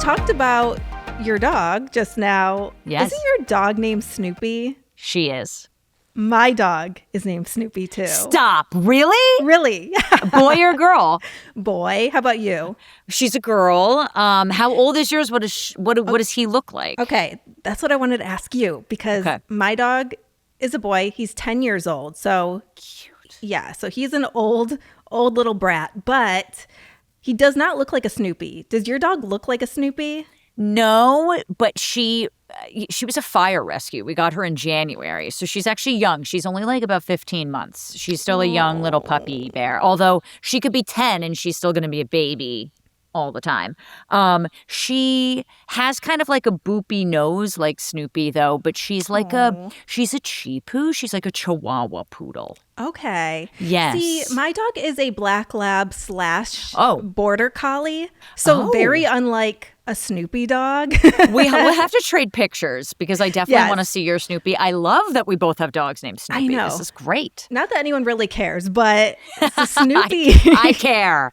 talked about your dog just now. Yes. Isn't your dog named Snoopy? She is. My dog is named Snoopy too. Stop. Really? Really? Boy or girl? Boy. How about you? She's a girl. How old is yours? What does he look like? Okay. That's what I wanted to ask you because my dog is a boy. He's 10 years old. So cute. Yeah. So he's an old little brat, but he does not look like a Snoopy. Does your dog look like a Snoopy? No, but she was a fire rescue. We got her in January. So she's actually young. She's only like about 15 months. She's still a young little puppy bear. Although she could be 10 and she's still going to be a baby all the time. She has kind of like a boopy nose like Snoopy though, but she's like she's a cheapoo. She's like a Chihuahua poodle. Okay. Yes. See, my dog is a black lab / border collie. So very unlike a Snoopy dog. We'll have to trade pictures because I definitely want to see your Snoopy. I love that we both have dogs named Snoopy. I know. This is great. Not that anyone really cares, but it's a Snoopy. I care.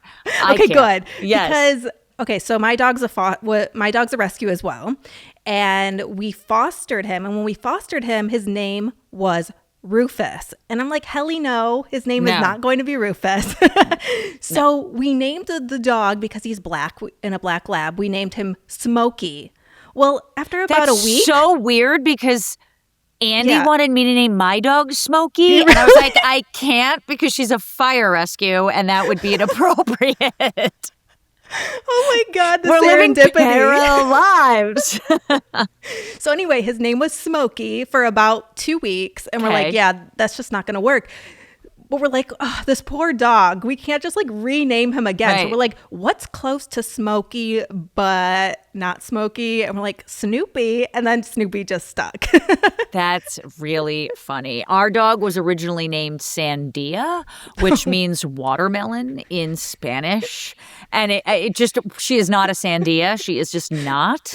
Okay, care. Good. Yes. Because, so my dog's a rescue as well. And we fostered him. And when we fostered him, his name was Rufus. And I'm like, helly no, his name is not going to be Rufus. So we named the dog because he's black and a black lab. We named him Smokey. Well, after about a week. So weird because Andy wanted me to name my dog Smokey. And I was like, I can't because she's a fire rescue and that would be inappropriate. Oh my God, the We're living serendipity. parallel lives. So anyway, his name was Smokey for about 2 weeks. And we're like, yeah, that's just not going to work. But we're like, oh, this poor dog. We can't just like rename him again. So we're like, what's close to Smokey but not Smokey? And we're like, Snoopy. And then Snoopy just stuck. That's really funny. Our dog was originally named Sandia, which means watermelon in Spanish. And she is not a Sandia. She is just not.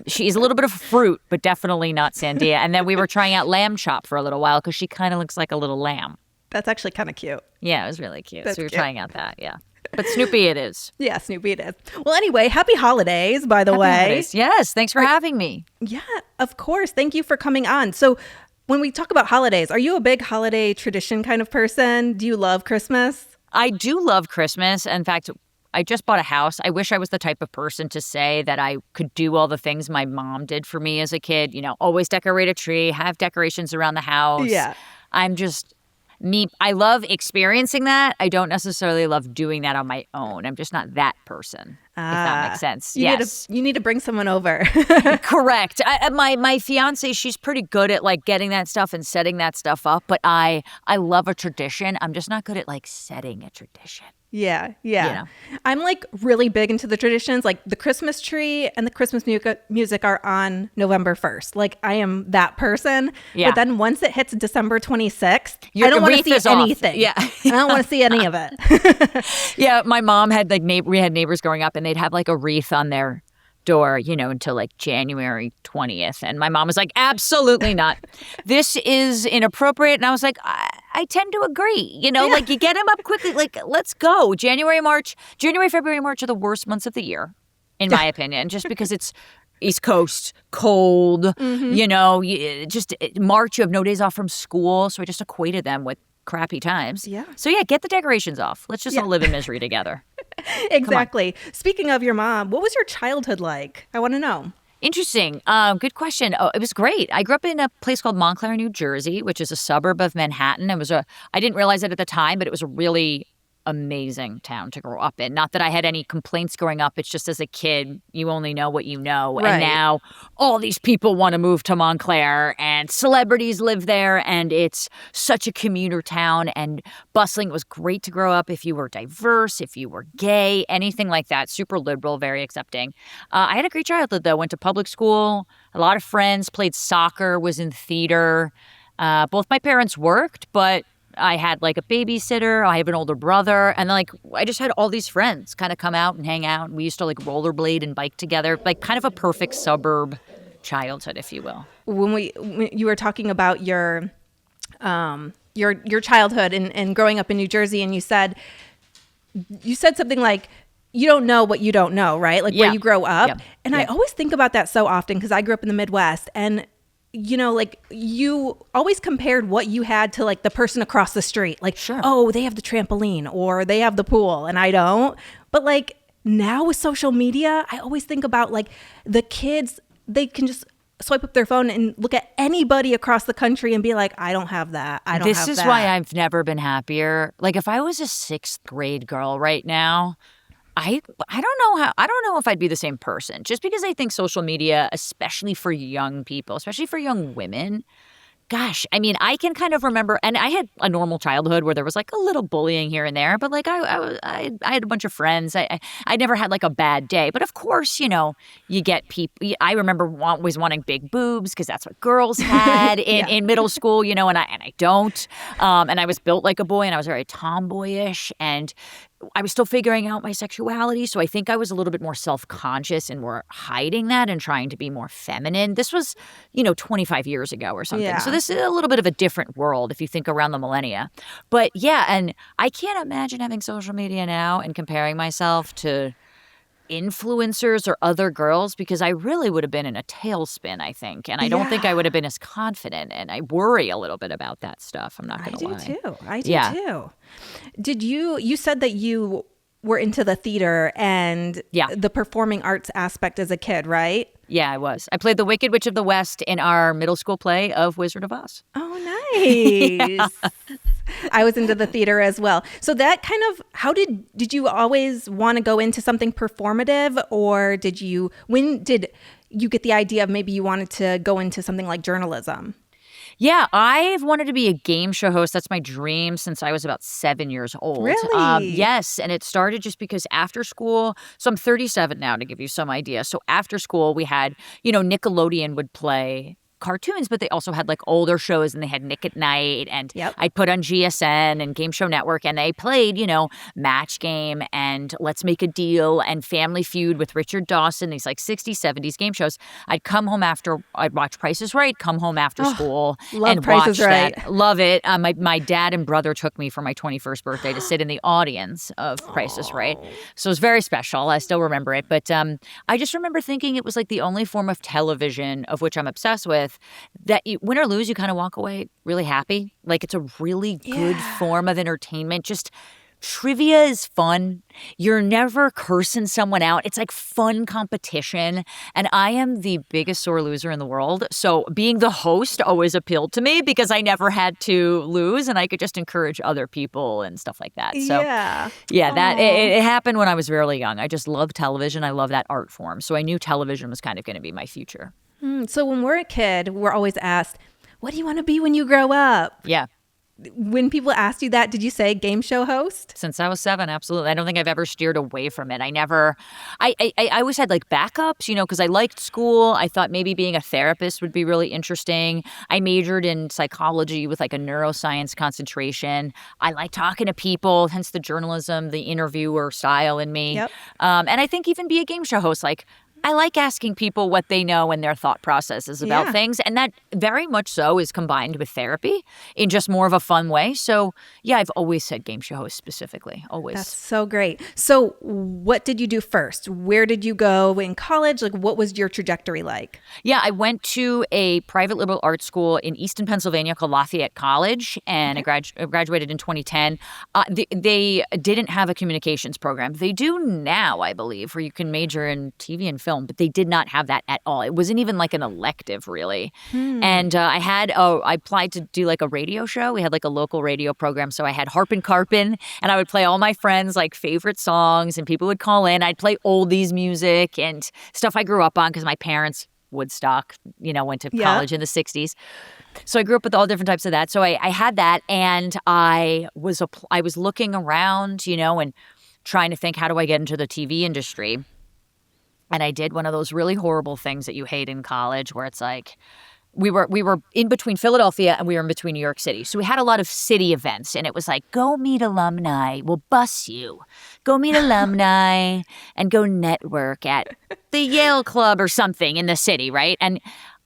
She is a little bit of fruit, but definitely not Sandia. And then we were trying out Lamb Chop for a little while because she kind of looks like a little lamb. That's actually kind of cute. Yeah, it was really cute. That's so we were cute. trying out that, yeah. But Snoopy it is. Yeah, Snoopy it is. Well, anyway, happy holidays, by the way. Holidays. Yes, thanks for having me. Yeah, of course. Thank you for coming on. So when we talk about holidays, are you a big holiday tradition kind of person? Do you love Christmas? I do love Christmas. In fact, I just bought a house. I wish I was the type of person to say that I could do all the things my mom did for me as a kid. You know, always decorate a tree, have decorations around the house. Yeah. I'm just me. I love experiencing that. I don't necessarily love doing that on my own. I'm just not that person, if that makes sense. You need to bring someone over. Correct. My fiance, she's pretty good at like getting that stuff and setting that stuff up. But I love a tradition. I'm just not good at like setting a tradition. Yeah. You know? I'm like really big into the traditions. Like the Christmas tree and the Christmas music are on November 1st. Like I am that person. Yeah. But then once it hits December 26th, I don't want to see anything. Yeah. I don't want to see any of it. Yeah. My mom had we had neighbors growing up and they'd have like a wreath on their door, you know, until like January 20th. And my mom was like, absolutely not. This is inappropriate. And I was like, I tend to agree. You know, like you get them up quickly. Like, let's go. January, February, March are the worst months of the year, in my opinion, just because it's East Coast, cold, you know, just March, you have no days off from school. So I just equated them with crappy times. Yeah. So yeah, get the decorations off. Let's just all live in misery together. Exactly. Speaking of your mom, what was your childhood like? I want to know. Interesting. Good question. Oh, it was great. I grew up in a place called Montclair, New Jersey, which is a suburb of Manhattan. I didn't realize it at the time, but it was a really amazing town to grow up in. Not that I had any complaints growing up. It's just as a kid, you only know what you know. Right. And now all these people want to move to Montclair and celebrities live there. And it's such a commuter town and bustling. It was great to grow up if you were diverse, if you were gay, anything like that. Super liberal, very accepting. I had a great childhood, though. Went to public school, a lot of friends, played soccer, was in theater. Both my parents worked, but I had like a babysitter. I have an older brother. And like, I just had all these friends kind of come out and hang out. We used to like rollerblade and bike together, like kind of a perfect suburb childhood, if you will. When you were talking about your childhood and growing up in New Jersey, and you said something like you don't know what you don't know, right? Like where you grow up. Yep. And I always think about that so often because I grew up in the Midwest, and like you always compared what you had to like the person across the street. Like, oh, they have the trampoline or they have the pool and I don't. But like now with social media, I always think about like the kids, they can just swipe up their phone and look at anybody across the country and be like, I don't have that. I don't have that. This is why I've never been happier. Like if I was a 6th grade girl right now, I don't know if I'd be the same person, just because I think social media, especially for young people, especially for young women, gosh, I mean, I can kind of remember, and I had a normal childhood where there was like a little bullying here and there, but like I had a bunch of friends. I never had like a bad day. But of course, you get people. I remember always wanting big boobs because that's what girls had in middle school, and I don't. And I was built like a boy, and I was very tomboyish, and I was still figuring out my sexuality, so I think I was a little bit more self-conscious and more hiding that and trying to be more feminine. This was, 25 years ago or something. Yeah. So this is a little bit of a different world if you think around the millennia. But yeah, and I can't imagine having social media now and comparing myself to influencers or other girls, because I really would have been in a tailspin, I think. And I don't think I would have been as confident. And I worry a little bit about that stuff. I'm not going to lie. I do too. Did you said that you were into the theater and the performing arts aspect as a kid, right? Yeah, I was. I played the Wicked Witch of the West in our middle school play of Wizard of Oz. Oh, nice. I was into the theater as well. So that kind of, did you always want to go into something performative, or when did you get the idea of maybe you wanted to go into something like journalism? Yeah, I've wanted to be a game show host. That's my dream since I was about 7 years old. Really? Yes, and it started just because after school, so I'm 37 now to give you some idea. So after school, we had, Nickelodeon would play cartoons, but they also had like older shows, and they had Nick at Night, and I'd put on GSN and Game Show Network, and they played, Match Game and Let's Make a Deal and Family Feud with Richard Dawson, these like 60s, 70s game shows. I'd come home I'd watch Price is Right, come home after school and Price watch is Right. that. Love it. My dad and brother took me for my 21st birthday to sit in the audience of Price is Right. So it was very special. I still remember it. But I just remember thinking it was like the only form of television of which I'm obsessed with, that you, win or lose, you kind of walk away really happy. Like it's a really good form of entertainment. Just trivia is fun. You're never cursing someone out. It's like fun competition. And I am the biggest sore loser in the world. So being the host always appealed to me because I never had to lose, and I could just encourage other people and stuff like that. So that it happened when I was really young. I just love television. I love that art form. So I knew television was kind of going to be my future. So when we're a kid, we're always asked, what do you want to be when you grow up? Yeah. When people asked you that, did you say game show host? Since I was 7, absolutely. I don't think I've ever steered away from it. I always had like backups, because I liked school. I thought maybe being a therapist would be really interesting. I majored in psychology with like a neuroscience concentration. I like talking to people, hence the journalism, the interviewer style in me. Yep. And I think even be a game show host, like I like asking people what they know and their thought processes about things. And that very much so is combined with therapy in just more of a fun way. So, yeah, I've always said game show host specifically. Always. That's so great. So what did you do first? Where did you go in college? Like, what was your trajectory like? Yeah, I went to a private liberal arts school in Easton, Pennsylvania called Lafayette College, and I graduated in 2010. They didn't have a communications program. They do now, I believe, where you can major in TV and film, but they did not have that at all. It wasn't even like an elective, really. And I applied to do like a radio show. We had like a local radio program, so I had Harp and Carpin, and I would play all my friends' like favorite songs, and people would call in. I'd play oldies music and stuff I grew up on because my parents, Woodstock, went to college in the 60s. So I grew up with all different types of that. So I had that, and I was looking around, and trying to think, how do I get into the TV industry? And I did one of those really horrible things that you hate in college, where it's like we were in between Philadelphia and we were in between New York City. So we had a lot of city events, and it was like, go meet alumni. We'll bus you. Go meet alumni and go network at the Yale Club or something in the city, right? And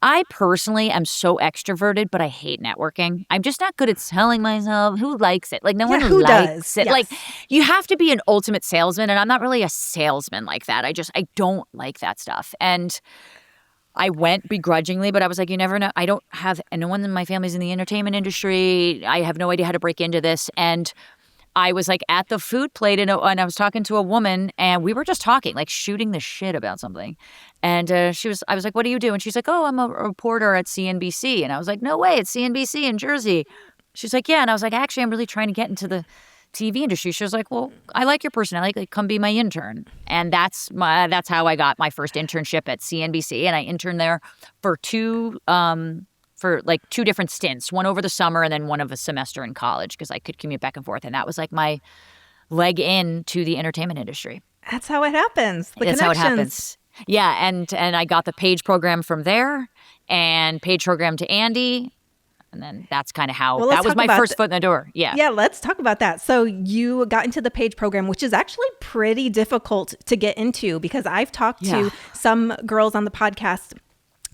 I personally am so extroverted, but I hate networking. I'm just not good at selling myself. Who likes it? Like, no one who likes does? it. Yes. Like, you have to be an ultimate salesman, and I'm not really a salesman like that. I don't like that stuff. And I went begrudgingly, but I was like, you never know. I don't have, and no one in my family's in the entertainment industry. I have no idea how to break into this. And I was like at the food plate and I was talking to a woman and we were just talking, like shooting the shit about something. And I was like, what do you do? And she's like, oh, I'm a reporter at CNBC. And I was like, no way, it's CNBC in Jersey. She's like, yeah. And I was like, actually, I'm really trying to get into the TV industry. She was like, well, I like your personality. Like, come be my intern. And that's how I got my first internship at CNBC. And I interned there for two different stints, one over the summer and then one of a semester in college because I could commute back and forth. And that was like my leg into the entertainment industry. That's how it happens. That's how it happens. Yeah. And I got the Page program from there and Page program to Andy. And then that's kind of how that was my first foot in the door. Yeah. Yeah, let's talk about that. So you got into the Page program, which is actually pretty difficult to get into because I've talked to some girls on the podcast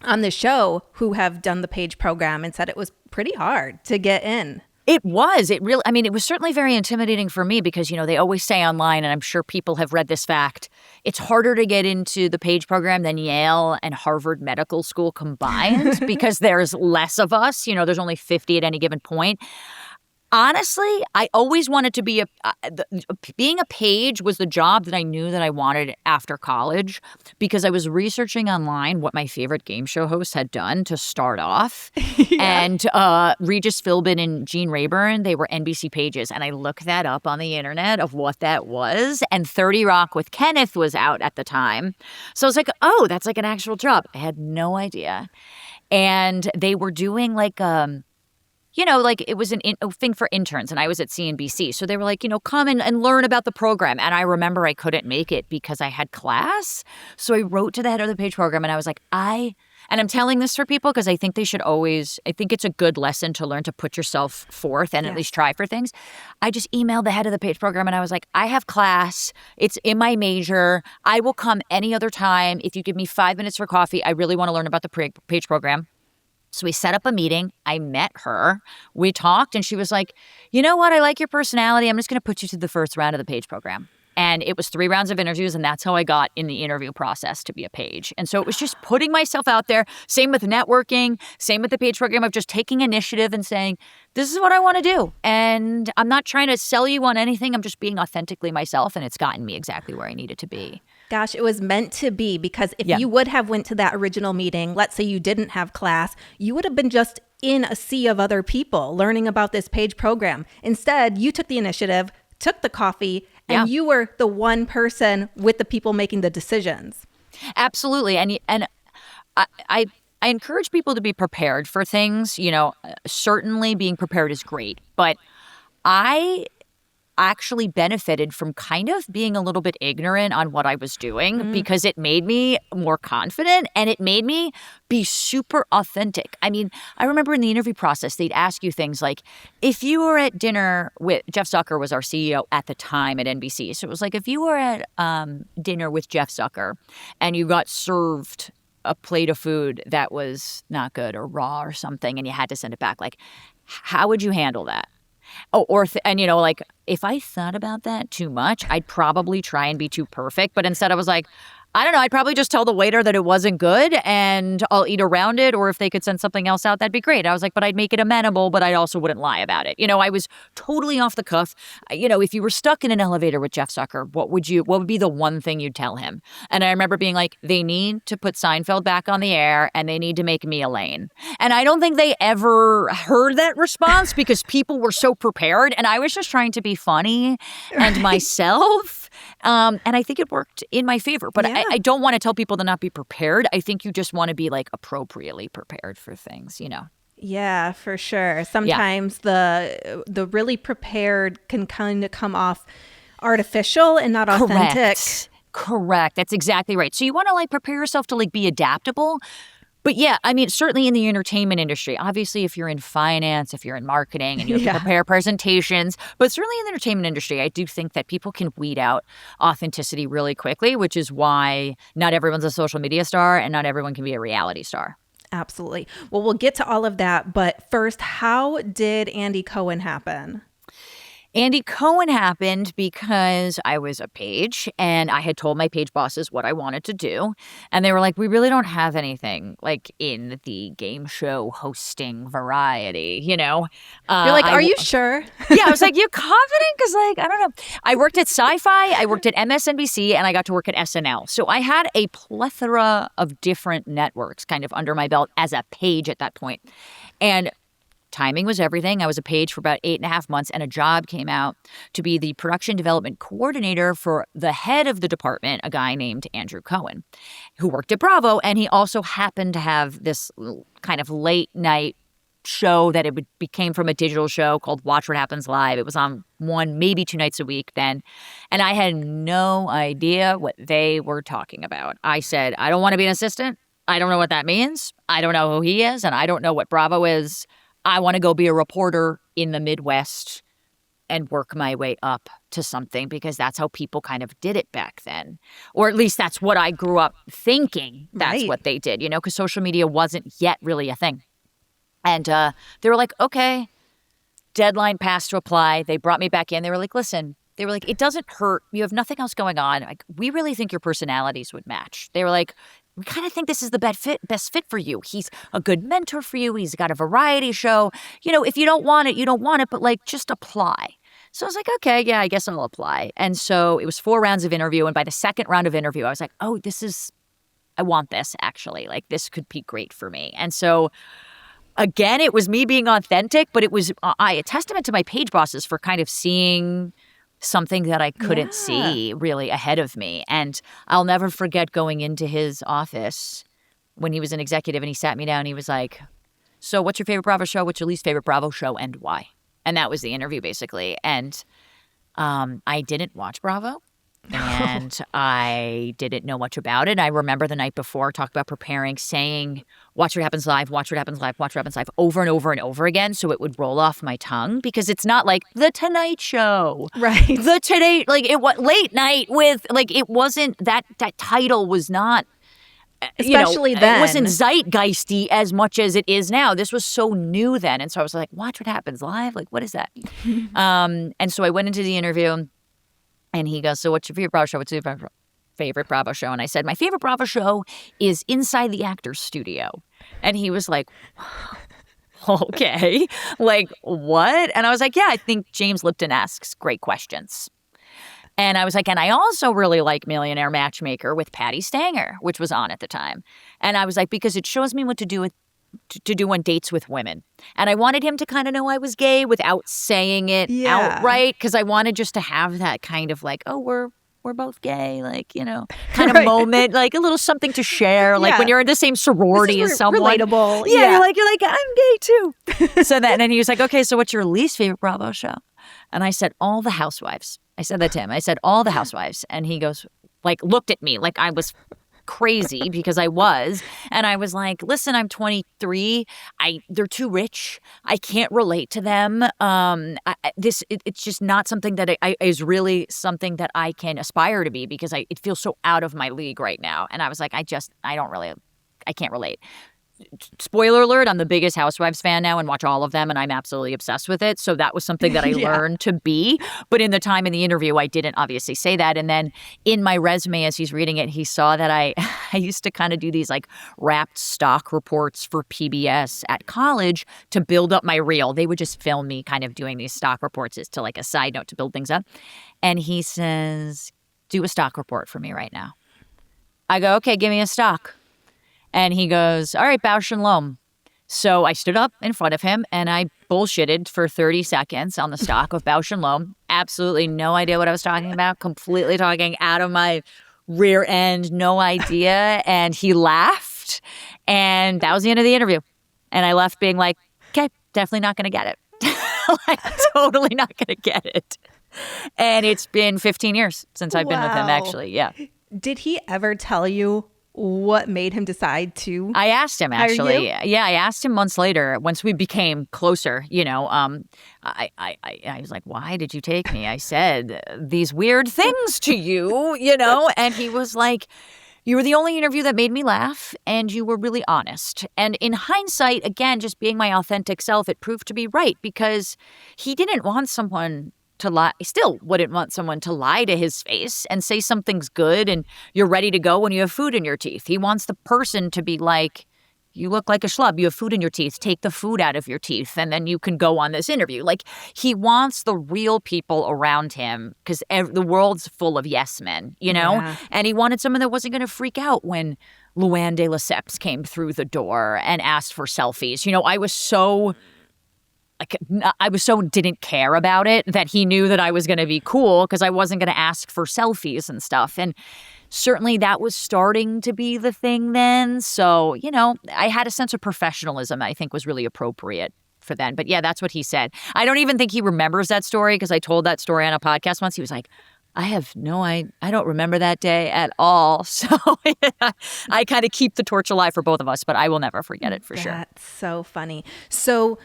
on the show who have done the Page program and said it was pretty hard to get in. It was. It was certainly very intimidating for me because, they always say online, and I'm sure people have read this fact, it's harder to get into the Page program than Yale and Harvard Medical School combined because there's less of us. There's only 50 at any given point. Honestly, I always wanted to be being a page was the job that I knew that I wanted after college because I was researching online what my favorite game show hosts had done to start off. And Regis Philbin and Gene Rayburn, they were NBC Pages. And I looked that up on the internet of what that was. And 30 Rock with Kenneth was out at the time. So I was like, oh, that's like an actual job. I had no idea. And they were doing like it was a thing for interns, and I was at CNBC. So they were like, come and learn about the program. And I remember I couldn't make it because I had class. So I wrote to the head of the Page program, and I was like, and I'm telling this for people because I think I think it's a good lesson to learn to put yourself forth and at least try for things. I just emailed the head of the Page program, and I was like, I have class. It's in my major. I will come any other time. If you give me 5 minutes for coffee, I really want to learn about the Page program. So we set up a meeting. I met her. We talked, and she was like, you know what? I like your personality. I'm just going to put you to the first round of the Page program. And it was 3 rounds of interviews, and that's how I got in the interview process to be a Page. And so it was just putting myself out there. Same with networking, same with the Page program of just taking initiative and saying, this is what I want to do. And I'm not trying to sell you on anything. I'm just being authentically myself, and it's gotten me exactly where I needed to be. Gosh, it was meant to be because if you would have went to that original meeting, let's say you didn't have class, you would have been just in a sea of other people learning about this Page program. Instead, you took the initiative, took the coffee, and you were the one person with the people making the decisions. Absolutely. And I encourage people to be prepared for things. Certainly being prepared is great, but I actually benefited from kind of being a little bit ignorant on what I was doing because it made me more confident and it made me be super authentic. I mean, I remember in the interview process, they'd ask you things like, if you were at dinner with, Jeff Zucker was our CEO at the time at NBC. So it was like, if you were at dinner with Jeff Zucker and you got served a plate of food that was not good or raw or something and you had to send it back, like, how would you handle that? Oh, if I thought about that too much, I'd probably try and be too perfect. But instead I was like, I don't know, I'd probably just tell the waiter that it wasn't good and I'll eat around it. Or if they could send something else out, that'd be great. I was like, but I'd make it amenable, but I also wouldn't lie about it. I was totally off the cuff. If you were stuck in an elevator with Jeff Zucker, what would be the one thing you'd tell him? And I remember being like, they need to put Seinfeld back on the air and they need to make me Elaine. And I don't think they ever heard that response because people were so prepared. And I was just trying to be funny and myself. And I think it worked in my favor. But I don't want to tell people to not be prepared. I think you just want to be like appropriately prepared for things, Yeah, for sure. Sometimes the really prepared can kind of come off artificial and not authentic. Correct. That's exactly right. So you want to prepare yourself to be adaptable. But yeah, I mean, certainly in the entertainment industry, obviously if you're in finance, if you're in marketing and you have to prepare presentations, but certainly in the entertainment industry, I do think that people can weed out authenticity really quickly, which is why not everyone's a social media star and not everyone can be a reality star. Absolutely. Well, we'll get to all of that. But first, how did Andy Cohen happen? Andy Cohen happened because I was a page and I had told my page bosses what I wanted to do. And they were like, we really don't have anything like in the game show hosting variety, you know? You're like, are you sure? Yeah, I was like, you confident? Because like, I don't know. I worked at Sci-Fi, I worked at MSNBC, and I got to work at SNL. So I had a plethora of different networks kind of under my belt as a page at that point. And timing was everything. I was a page for about 8.5 months, and a job came out to be the production development coordinator for the head of the department, a guy named Andrew Cohen, who worked at Bravo. And he also happened to have this kind of late night show that became from a digital show called Watch What Happens Live. It was on 1, maybe 2 nights a week then. And I had no idea what they were talking about. I said, I don't want to be an assistant. I don't know what that means. I don't know who he is, and I don't know what Bravo is. I want to go be a reporter in the Midwest and work my way up to something, because that's how people kind of did it back then. Or at least that's what I grew up thinking that's what they did, you know, because social media wasn't yet really a thing. And they were like, okay, deadline passed to apply. They brought me back in. They were like, listen, they were like, it doesn't hurt. You have nothing else going on. Like, we really think your personalities would match. They were like, we kind of think this is the best fit for you. He's a good mentor for you. He's got a variety show. You know, if you don't want it, you don't want it, but like, just apply. So I was like, okay, yeah, I guess I'll apply. And so it was 4 rounds of interview. And by the second round of interview, I was like, oh, I want this actually. Like, this could be great for me. And so again, it was me being authentic, but it was a testament to my page bosses for kind of seeing something that I couldn't see really ahead of me. And I'll never forget going into his office when he was an executive and he sat me down. He was like, so what's your favorite Bravo show? What's your least favorite Bravo show, and why? And that was the interview basically. And I didn't watch Bravo. And I didn't know much about it. I remember the night before, talked about preparing, saying, watch what happens live, watch what happens live, watch what happens live over and over and over again. So it would roll off my tongue, because it's not like The Tonight Show. Right. The Today, like it was late night with, like, it wasn't, that title was not, especially then. It wasn't zeitgeisty as much as it is now. This was so new then. And so I was like, watch what happens live. Like, what is that? And so I went into the interview. And he goes, so what's your favorite Bravo show? What's your favorite Bravo show? And I said, my favorite Bravo show is Inside the Actors Studio. And he was like, okay, like what? And I was like, yeah, I think James Lipton asks great questions. And I was like, and I also really like Millionaire Matchmaker with Patty Stanger, which was on at the time. And I was like, because it shows me what to do on dates with women. And I wanted him to kind of know I was gay without saying it outright, because I wanted just to have that kind of like, oh, we're both gay, like, you know, kind of moment, like a little something to share, like when you're in the same sorority as someone. Relatable. Yeah, you're like, I'm gay too. So then, and then he was like, okay, so what's your least favorite Bravo show? And I said, All the Housewives. I said that to him. I said, All the Housewives. And he goes, like, looked at me like I was crazy, because I was. And I was like, listen, I'm 23. They're too rich. I can't relate to them. It's just not something that is really something that I can aspire to be, because it feels so out of my league right now. And I was like, I can't relate. Spoiler alert, I'm the biggest Housewives fan now and watch all of them, and I'm absolutely obsessed with it. So that was something that I learned to be. But in the time in the interview, I didn't obviously say that. And then in my resume, as he's reading it, he saw that I used to kind of do these like wrapped stock reports for PBS at college to build up my reel. They would just film me kind of doing these stock reports as to like a side note to build things up. And he says, do a stock report for me right now. I go, okay, give me a stock. And he goes, all right, Bausch and Lomb. So I stood up in front of him and I bullshitted for 30 seconds on the stock of Bausch and Lomb. Absolutely no idea what I was talking about. Completely talking out of my rear end. No idea. And he laughed. And that was the end of the interview. And I left being like, okay, definitely not going to get it. Like, totally not going to get it. And it's been 15 years since I've been with him, actually. Yeah. Did he ever tell you what made him decide to? I asked him, actually. Yeah, I asked him months later, once we became closer, you know. I was like, why did you take me? I said these weird things to you, you know. And he was like, You were the only interview that made me laugh, and you were really honest. And in hindsight, again, just being my authentic self, it proved to be right because he didn't want someone to lie. He still wouldn't want someone to lie to his face and say something's good and you're ready to go when you have food in your teeth. He wants the person to be like, you look like a schlub. You have food in your teeth. Take the food out of your teeth, and then you can go on this interview. Like, he wants the real people around him because the world's full of yes men, you know? Yeah. And he wanted someone that wasn't going to freak out when Luann de Lesseps came through the door and asked for selfies. You know, I was so didn't care about it that he knew that I was going to be cool because I wasn't going to ask for selfies and stuff. And certainly that was starting to be the thing then. So, you know, I had a sense of professionalism I think was really appropriate for then. But yeah, that's what he said. I don't even think he remembers that story because I told that story on a podcast once. He was like, I don't remember that day at all. So I kind of keep the torch alive for both of us, but I will never forget it for sure. That's so funny. So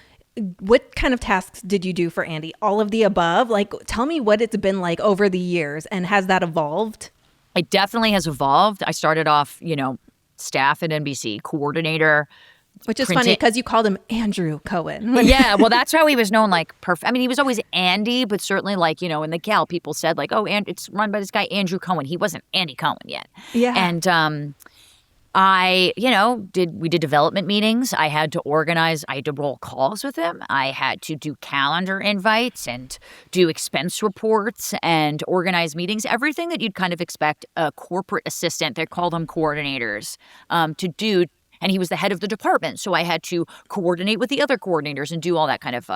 what kind of tasks did you do for Andy? All of the above? Like, tell me what it's been like over the years, and has that evolved? It definitely has evolved. I started off, you know, staff at NBC, coordinator. Which is funny because you called him Andrew Cohen. Yeah, well, that's how he was known, like, perfect. I mean, he was always Andy, but certainly, like, you know, in the gal, people said, like, oh, and it's run by this guy, Andrew Cohen. He wasn't Andy Cohen yet. Yeah. And we did development meetings. I had to organize, I had to roll calls with him. I had to do calendar invites and do expense reports and organize meetings. Everything that you'd kind of expect a corporate assistant, they called them coordinators, to do. And he was the head of the department. So I had to coordinate with the other coordinators and do all that kind of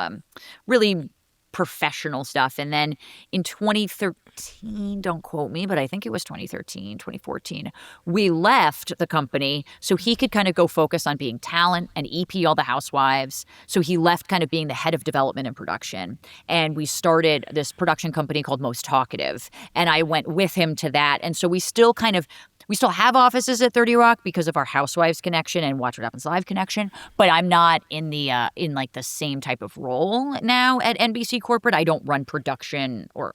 really professional stuff. And then in 2013, don't quote me, but I think it was 2014, we left the company so he could kind of go focus on being talent and EP all the housewives. So he left kind of being the head of development and production. And we started this production company called Most Talkative. And I went with him to that. And so we still have offices at 30 Rock because of our Housewives connection and Watch What Happens Live connection, but I'm not in the the same type of role now at NBC corporate. I don't run production or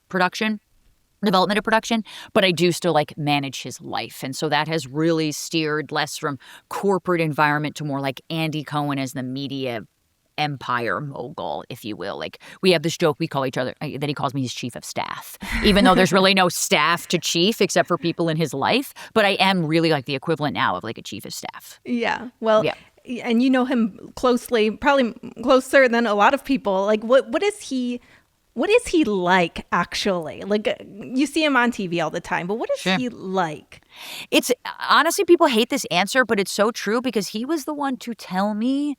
production, development of production, but I do still like manage his life. And so that has really steered less from corporate environment to more like Andy Cohen as the media empire mogul, if you will. Like, we have this joke we call each other that he calls me his chief of staff, even though there's really no staff to chief except for people in his life. But I am really like the equivalent now of like a chief of staff. Yeah. Well, yeah. And you know him closely, probably closer than a lot of people. Like, what is he like, actually? Like, you see him on TV all the time, but what is he like? It's honestly, people hate this answer, but it's so true because he was the one to tell me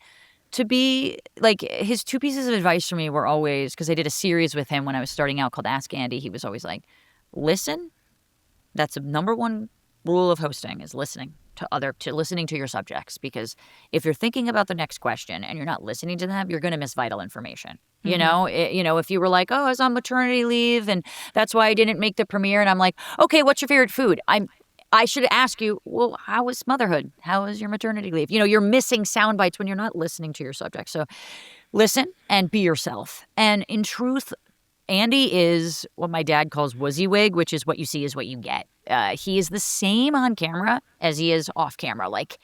to be like, his two pieces of advice for me were always, because I did a series with him when I was starting out called Ask Andy. He was always like, listen. That's the number one rule of hosting, is listening to your subjects. Because if you're thinking about the next question and you're not listening to them, you're going to miss vital information. Mm-hmm. You know, if you were like, oh, I was on maternity leave and that's why I didn't make the premiere. And I'm like, okay, what's your favorite food? I should ask you, well, how was motherhood? How was your maternity leave? You know, you're missing sound bites when you're not listening to your subject. So listen and be yourself. And in truth, Andy is what my dad calls WYSIWYG, which is what you see is what you get. He is the same on camera as he is off camera. Like,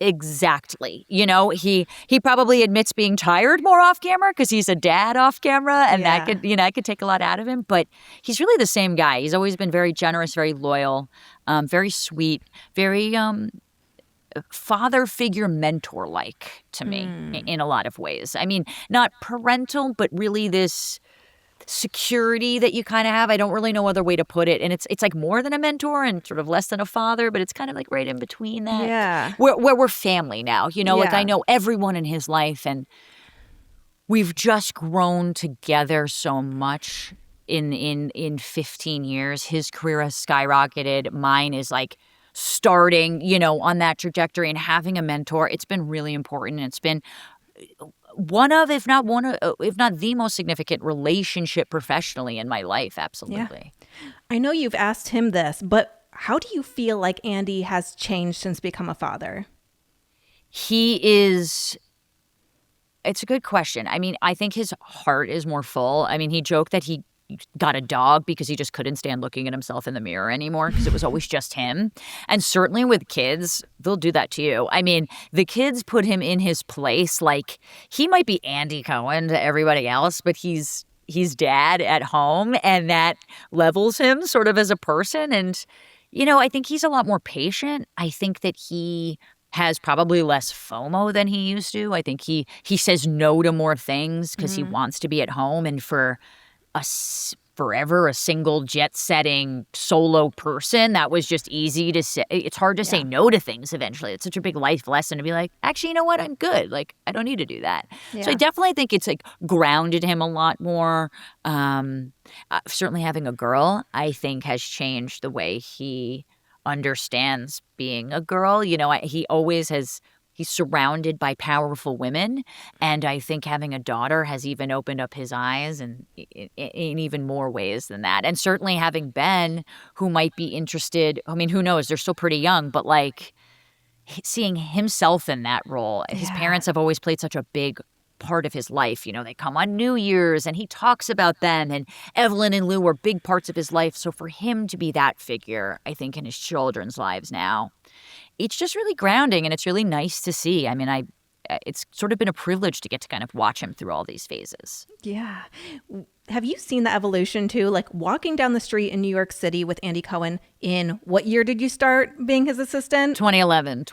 exactly. You know, he probably admits being tired more off camera because he's a dad off camera, and that could take a lot out of him. But he's really the same guy. He's always been very generous, very loyal, very sweet, very father figure, mentor like to me in a lot of ways. I mean, not parental, but really this security that you kind of have. I don't really know other way to put it. And it's like more than a mentor and sort of less than a father, but it's kind of like right in between that. Yeah. Where we're family now, you know, like I know everyone in his life and we've just grown together so much in 15 years. His career has skyrocketed. Mine is like starting, you know, on that trajectory, and having a mentor, it's been really important. It's been one of, if not the most significant relationship professionally in my life. Absolutely. Yeah. I know you've asked him this, but how do you feel like Andy has changed since become a father? It's a good question. I mean, I think his heart is more full. I mean, he joked that he got a dog because he just couldn't stand looking at himself in the mirror anymore because it was always just him. And certainly with kids, they'll do that to you. I mean, the kids put him in his place. Like, he might be Andy Cohen to everybody else, but he's dad at home, and that levels him sort of as a person. And, I think he's a lot more patient. I think that he has probably less FOMO than he used to. I think he says no to more things because he wants to be at home. And for forever a single jet-setting solo person, that was just easy to say. It's hard to say no to things eventually. It's such a big life lesson to be like, actually, you know what? I'm good. Like, I don't need to do that. Yeah. So I definitely think it's like grounded him a lot more. Certainly having a girl, I think, has changed the way he understands being a girl. He always has. He's surrounded by powerful women, and I think having a daughter has even opened up his eyes in even more ways than that. And certainly having Ben, who might be interested, I mean, who knows? They're still pretty young, but like seeing himself in that role. His parents have always played such a big part of his life. They come on New Year's and he talks about them, and Evelyn and Lou are big parts of his life. So for him to be that figure, I think, in his children's lives now, it's just really grounding, and it's really nice to see. I mean, it's sort of been a privilege to get to kind of watch him through all these phases. Yeah. Have you seen the evolution too? Like walking down the street in New York City with Andy Cohen in what year did you start being his assistant? 2011,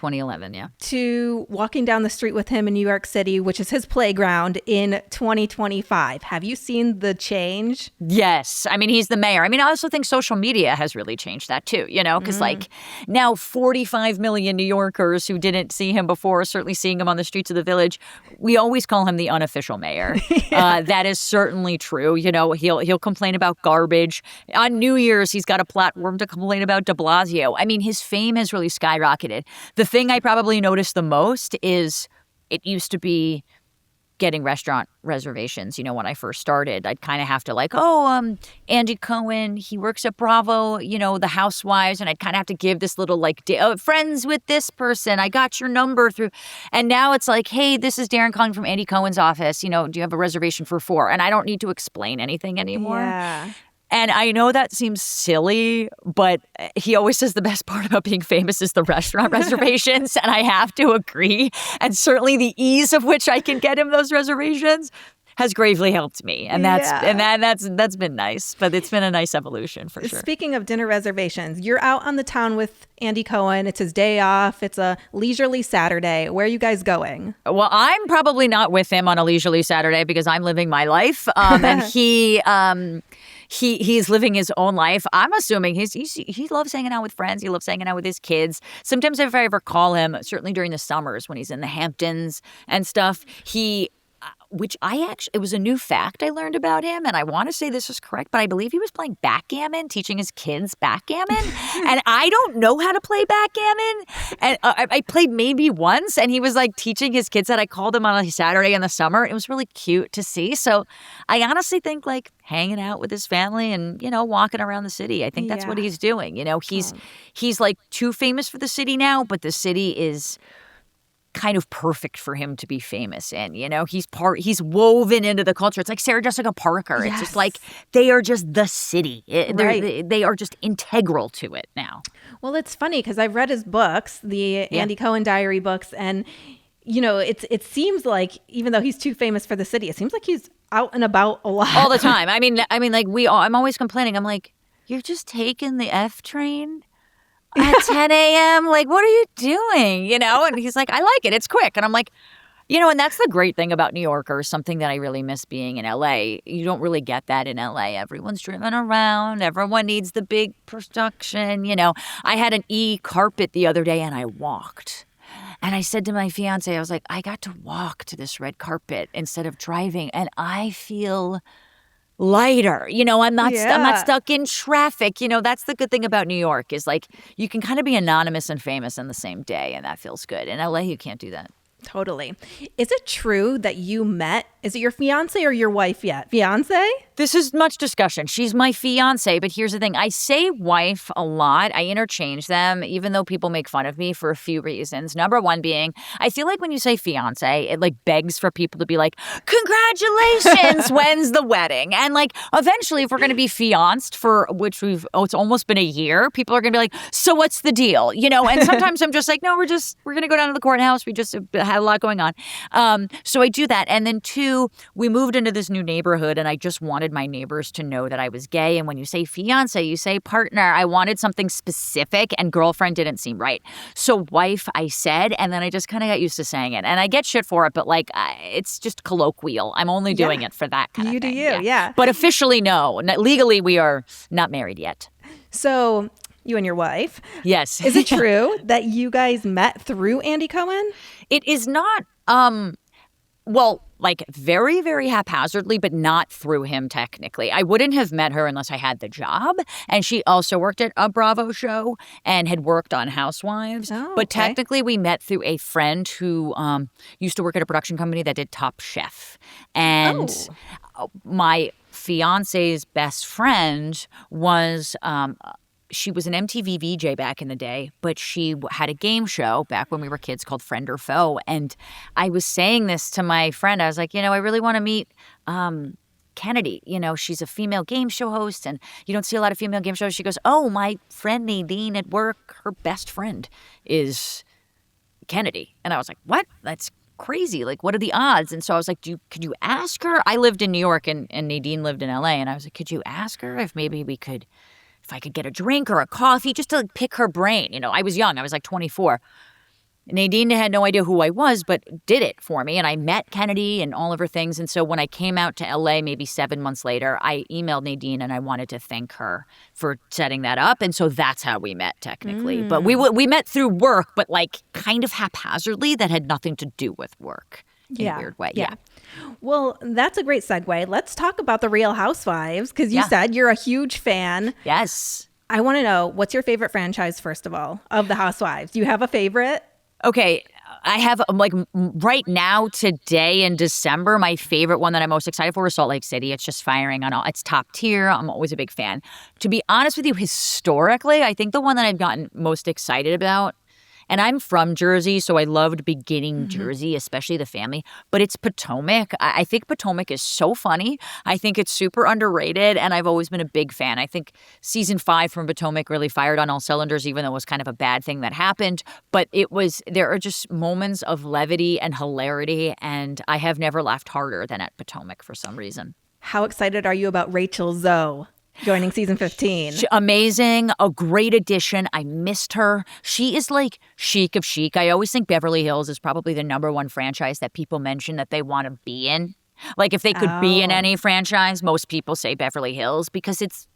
yeah. To walking down the street with him in New York City, which is his playground, in 2025. Have you seen the change? Yes. I mean, he's the mayor. I mean, I also think social media has really changed that too, because like now 45 million New Yorkers who didn't see him before are certainly seeing him on the streets of the Village. We always call him the unofficial mayor. That is certainly true. He'll complain about garbage. On New Year's, he's got a platform to complain about de Blasio. I mean, his fame has really skyrocketed. The thing I probably noticed the most is it used to be getting restaurant reservations. When I first started, I'd kind of have to Andy Cohen, he works at Bravo, the Housewives, and I'd kind of have to give this little friends with this person, I got your number through. And now it's like, hey, this is Daryn calling from Andy Cohen's office. Do you have a reservation for 4? And I don't need to explain anything anymore. Yeah. And I know that seems silly, but he always says the best part about being famous is the restaurant reservations, and I have to agree. And certainly the ease of which I can get him those reservations has gravely helped me, and that's been nice. But it's been a nice evolution for sure. Speaking of dinner reservations, you're out on the town with Andy Cohen. It's his day off. It's a leisurely Saturday. Where are you guys going? Well, I'm probably not with him on a leisurely Saturday because I'm living my life, and he's living his own life. I'm assuming he loves hanging out with friends. He loves hanging out with his kids. Sometimes if I ever call him, certainly during the summers when he's in the Hamptons and stuff, it was a new fact I learned about him, and I want to say this is correct, but I believe he was playing backgammon, teaching his kids backgammon, and I don't know how to play backgammon, and I played maybe once, and he was teaching his kids that. I called him on a Saturday in the summer. It was really cute to see, so I honestly think hanging out with his family and, walking around the city, I think that's what he's doing. He's too famous for the city now, but the city is kind of perfect for him to be famous in. He's woven into the culture. It's like Sarah Jessica Parker. Yes. It's just they are just the city. They are just integral to it now. Well, it's funny because I've read his books, the Andy Cohen diary books, and it seems like even though he's too famous for the city, it seems like he's out and about a lot all the time. I'm always complaining. I'm like, you're just taking the F train at 10 a.m. What are you doing? And he's like, I like it. It's quick. And I'm like, and that's the great thing about New Yorkers, something that I really miss being in LA. You don't really get that in LA. Everyone's driven around. Everyone needs the big production. I had an e-carpet the other day and I walked. And I said to my fiance, I was like, I got to walk to this red carpet instead of driving. And I feel lighter. I'm not stuck in traffic. That's the good thing about New York is you can kind of be anonymous and famous in the same day, and that feels good. In LA, you can't do that. Totally. Is it true that you met Is it your fiance or your wife yet? Fiance? This is much discussion. She's my fiance, but here's the thing. I say wife a lot. I interchange them, even though people make fun of me for a few reasons. Number one being, I feel like when you say fiance, it like begs for people to be like, congratulations, when's the wedding? And like eventually, if we're going to be fianced for which it's almost been a year, people are going to be like, so what's the deal? You know, and sometimes I'm just like, no, we're going to go down to the courthouse. We just had a lot going on. So I do that. And then two, we moved into this new neighborhood and I just wanted my neighbors to know that I was gay. And when you say fiance, you say partner. I wanted something specific and girlfriend didn't seem right. So wife, I said, and then I just kind of got used to saying it. And I get shit for it, but like it's just colloquial. I'm only doing it for that kind of thing. You do you, yeah. But officially, no. Legally, we are not married yet. So you and your wife. Yes. Is it true that you guys met through Andy Cohen? It is not, well, like very, very haphazardly, but not through him technically. I wouldn't have met her unless I had the job. And she also worked at a Bravo show and had worked on Housewives. Oh, but technically we met through a friend who used to work at a production company that did Top Chef. And my fiance's best friend was she was an MTV VJ back in the day, but she had a game show back when we were kids called Friend or Foe. And I was saying this to my friend. I was like, I really want to meet Kennedy. She's a female game show host, and you don't see a lot of female game shows. She goes, oh, my friend Nadine at work, her best friend is Kennedy. And I was like, what? That's crazy. Like, what are the odds? And so I was like, could you ask her? I lived in New York and Nadine lived in LA. And I was like, could you ask her if maybe if I could get a drink or a coffee just to like, pick her brain. I was young. I was like 24. Nadine had no idea who I was, but did it for me. And I met Kennedy and all of her things. And so when I came out to LA maybe 7 months later, I emailed Nadine and I wanted to thank her for setting that up. And so that's how we met technically. But we met through work, but like kind of haphazardly that had nothing to do with work in a weird way. Yeah. Well, that's a great segue. Let's talk about the Real Housewives because you said you're a huge fan. Yes. I want to know, what's your favorite franchise, first of all, of the Housewives? Do you have a favorite? Okay. I have like right now, today in December, my favorite one that I'm most excited for is Salt Lake City. It's just firing on all. It's top tier. I'm always a big fan. To be honest with you, historically, I think the one that I've gotten most excited about, and I'm from Jersey, so I loved beginning Jersey, especially the family. But it's Potomac. I think Potomac is so funny. I think it's super underrated, and I've always been a big fan. I think season 5 from Potomac really fired on all cylinders, even though it was kind of a bad thing that happened. But there are just moments of levity and hilarity, and I have never laughed harder than at Potomac for some reason. How excited are you about Rachel Zoe joining season 15? Amazing. A great addition. I missed her. She is like chic of chic. I always think Beverly Hills is probably the number one franchise that people mention that they want to be in. Like if they could be in any franchise, most people say Beverly Hills because it's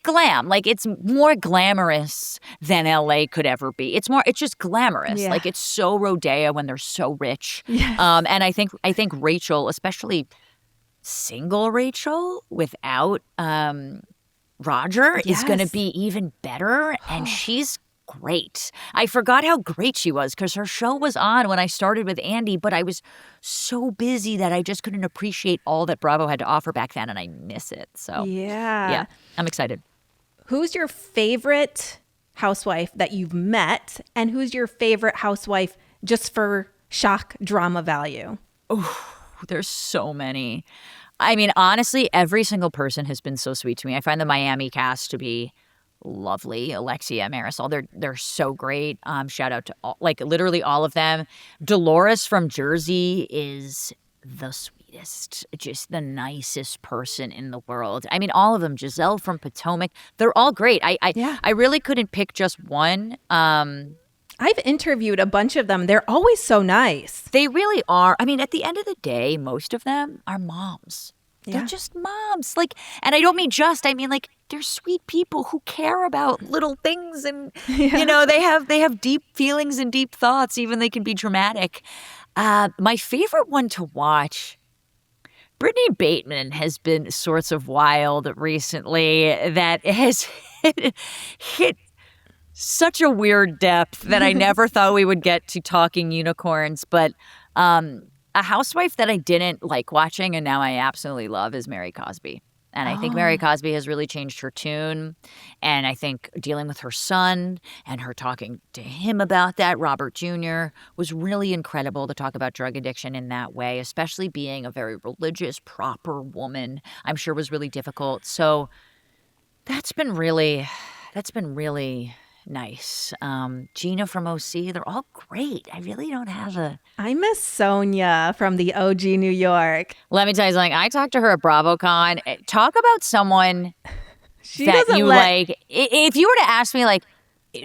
glam. Like it's more glamorous than LA could ever be. It's just glamorous. Yeah. Like it's so rodeo when they're so rich. Yes. And I think Rachel, especially single Rachel without Roger is going to be even better, and she's great. I forgot how great she was because her show was on when I started with Andy, but I was so busy that I just couldn't appreciate all that Bravo had to offer back then, and I miss it. So yeah, I'm excited. Who's your favorite housewife that you've met, and who's your favorite housewife just for shock drama value? Oh, there's so many. I mean, honestly, every single person has been so sweet to me. I find the Miami cast to be lovely. Alexia, Marisol, they're so great. Shout out to literally all of them. Dolores from Jersey is the sweetest, just the nicest person in the world. I mean, all of them. Giselle from Potomac, they're all great. I really couldn't pick just one. I've interviewed a bunch of them. They're always so nice. They really are. I mean, at the end of the day, most of them are moms. Yeah. They're just moms. And I don't mean just, I mean they're sweet people who care about little things and they have deep feelings and deep thoughts, even they can be dramatic. My favorite one to watch, Brittany Bateman, has been sorts of wild recently. That has hit such a weird depth that I never thought we would get to talking unicorns. But A housewife that I didn't like watching and now I absolutely love is Mary Cosby. And I think Mary Cosby has really changed her tune. And I think dealing with her son and her talking to him about that, Robert Jr., was really incredible to talk about drug addiction in that way, especially being a very religious, proper woman, I'm sure was really difficult. So that's been really nice. Gina from OC, they're all great. I really don't have a... I miss Sonia from the OG New York. Let me tell you something. I talked to her at BravoCon. Talk about someone She that doesn't you let... like. If you were to ask me, like,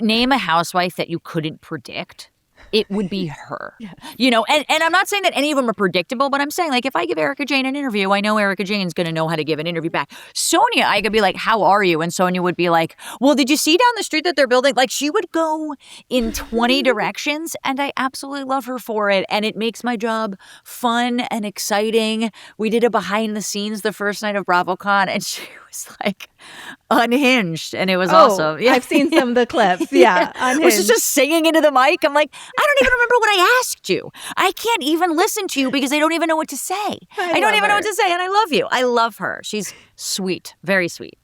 name a housewife that you couldn't predict, it would be her. Yes. You know, and I'm not saying that any of them are predictable, but I'm saying, like, if I give Erica Jane an interview, I know Erica Jane's going to know how to give an interview back. Sonia, I could be like, how are you? And Sonia would be like, well, did you see down the street that they're building? Like, she would go in 20 directions, and I absolutely love her for it. And it makes my job fun and exciting. We did a behind the scenes the first night of BravoCon, and she was like unhinged, and it was awesome. Yeah. I've seen some of the clips. Yeah, unhinged. She's just singing into the mic. I'm like, I don't even remember what I asked you. I can't even listen to you because I don't even know what to say. I don't even know what to say, and I love you. I love her. She's sweet, very sweet.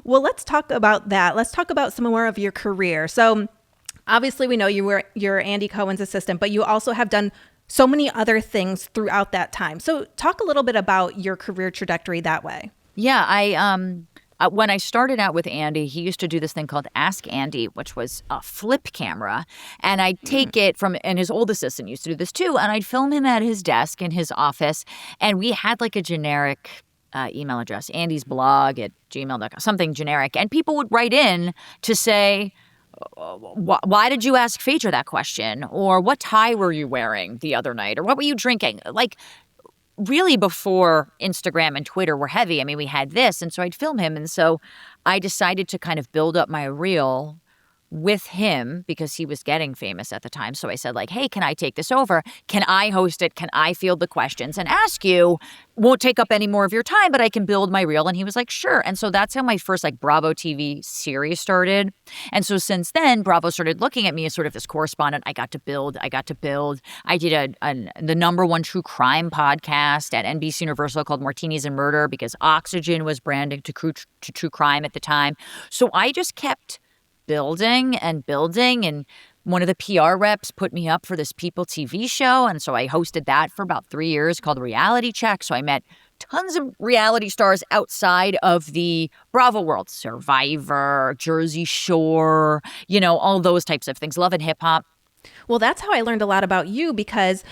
Well, let's talk about that. Let's talk about some more of your career. So obviously we know you're Andy Cohen's assistant, but you also have done so many other things throughout that time. So talk a little bit about your career trajectory that way. Yeah, when I started out with Andy, he used to do this thing called Ask Andy, which was a flip camera. And I'd take it from, and his old assistant used to do this too, and I'd film him at his desk in his office. And we had like a generic email address, Andy's blog at gmail.com, something generic. And people would write in to say, why did you ask Phaedra that question? Or what tie were you wearing the other night? Or what were you drinking? Like, really before Instagram and Twitter were heavy. I mean, we had this, and so I'd film him. And so I decided to kind of build up my reel with him because he was getting famous at the time. So I said, like, hey, can I take this over? Can I host it? Can I field the questions and ask you? Won't take up any more of your time, but I can build my reel. And he was like, sure. And so that's how my first like Bravo TV series started. And so since then, Bravo started looking at me as sort of this correspondent. I got to build. I did the #1 true crime podcast at NBC Universal called Martinis and Murder because Oxygen was branding to true crime at the time. So I just kept building. And one of the PR reps put me up for this People TV show. And so I hosted that for about 3 years called Reality Check. So I met tons of reality stars outside of the Bravo world. Survivor, Jersey Shore, you know, all those types of things. Love and hip hop. Well, that's how I learned a lot about you because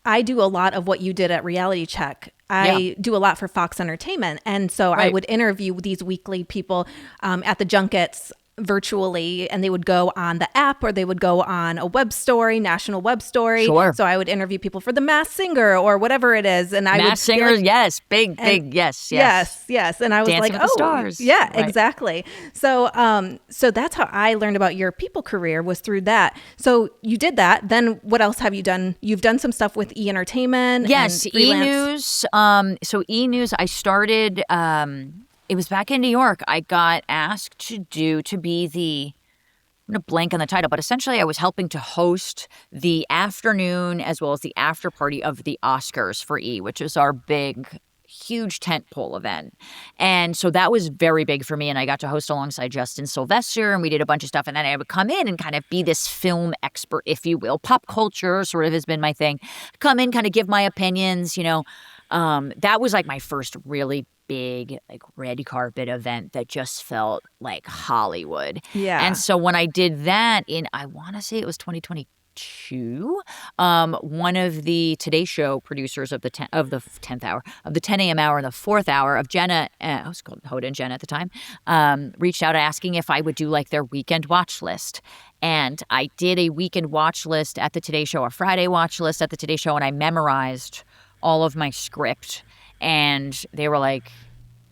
I do a lot of what you did at Reality Check. I do a lot for Fox Entertainment. And so I would interview these weekly people at the junkets virtually, and they would go on the app or they would go on a web story, national web story. Sure. So I would interview people for the Masked Singer or whatever it is. And I would Masked Singer, like, yes. Big, yes. Yes. And I was Dancing like, with the Stars. Yeah, right. Exactly. So so that's how I learned about your People career was through that. So you did that. Then what else have you done? You've done some stuff with E! Entertainment. Yes, and E! News. So E! News, I started... it was back in New York. I got asked to be the, I'm going to blank on the title, but essentially I was helping to host the afternoon as well as the after party of the Oscars for E!, which is our big, huge tentpole event. And so that was very big for me. And I got to host alongside Justin Sylvester, and we did a bunch of stuff. And then I would come in and kind of be this film expert, if you will. Pop culture sort of has been my thing. Come in, kind of give my opinions, you know. That was like my first really big like red carpet event that just felt like Hollywood. Yeah. And so when I did that in, I want to say it was 2022, one of the Today Show producers of the 10th hour, of the 10 a.m. hour and the 4th hour of Jenna, I was called Hoda and Jenna at the time, reached out asking if I would do like their weekend watch list. And I did a weekend watch list at the Today Show, a Friday watch list at the Today Show, and I memorized all of my script. And they were like,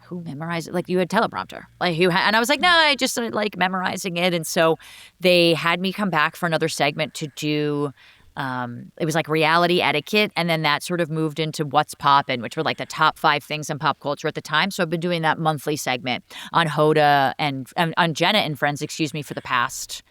who memorized it? Like, you had teleprompter. Like, and I was like, no, I just started like memorizing it. And so they had me come back for another segment to do, it was like reality etiquette. And then that sort of moved into What's Poppin', which were like the top 5 things in pop culture at the time. So I've been doing that monthly segment on Hoda and on Jenna and Friends, for the past,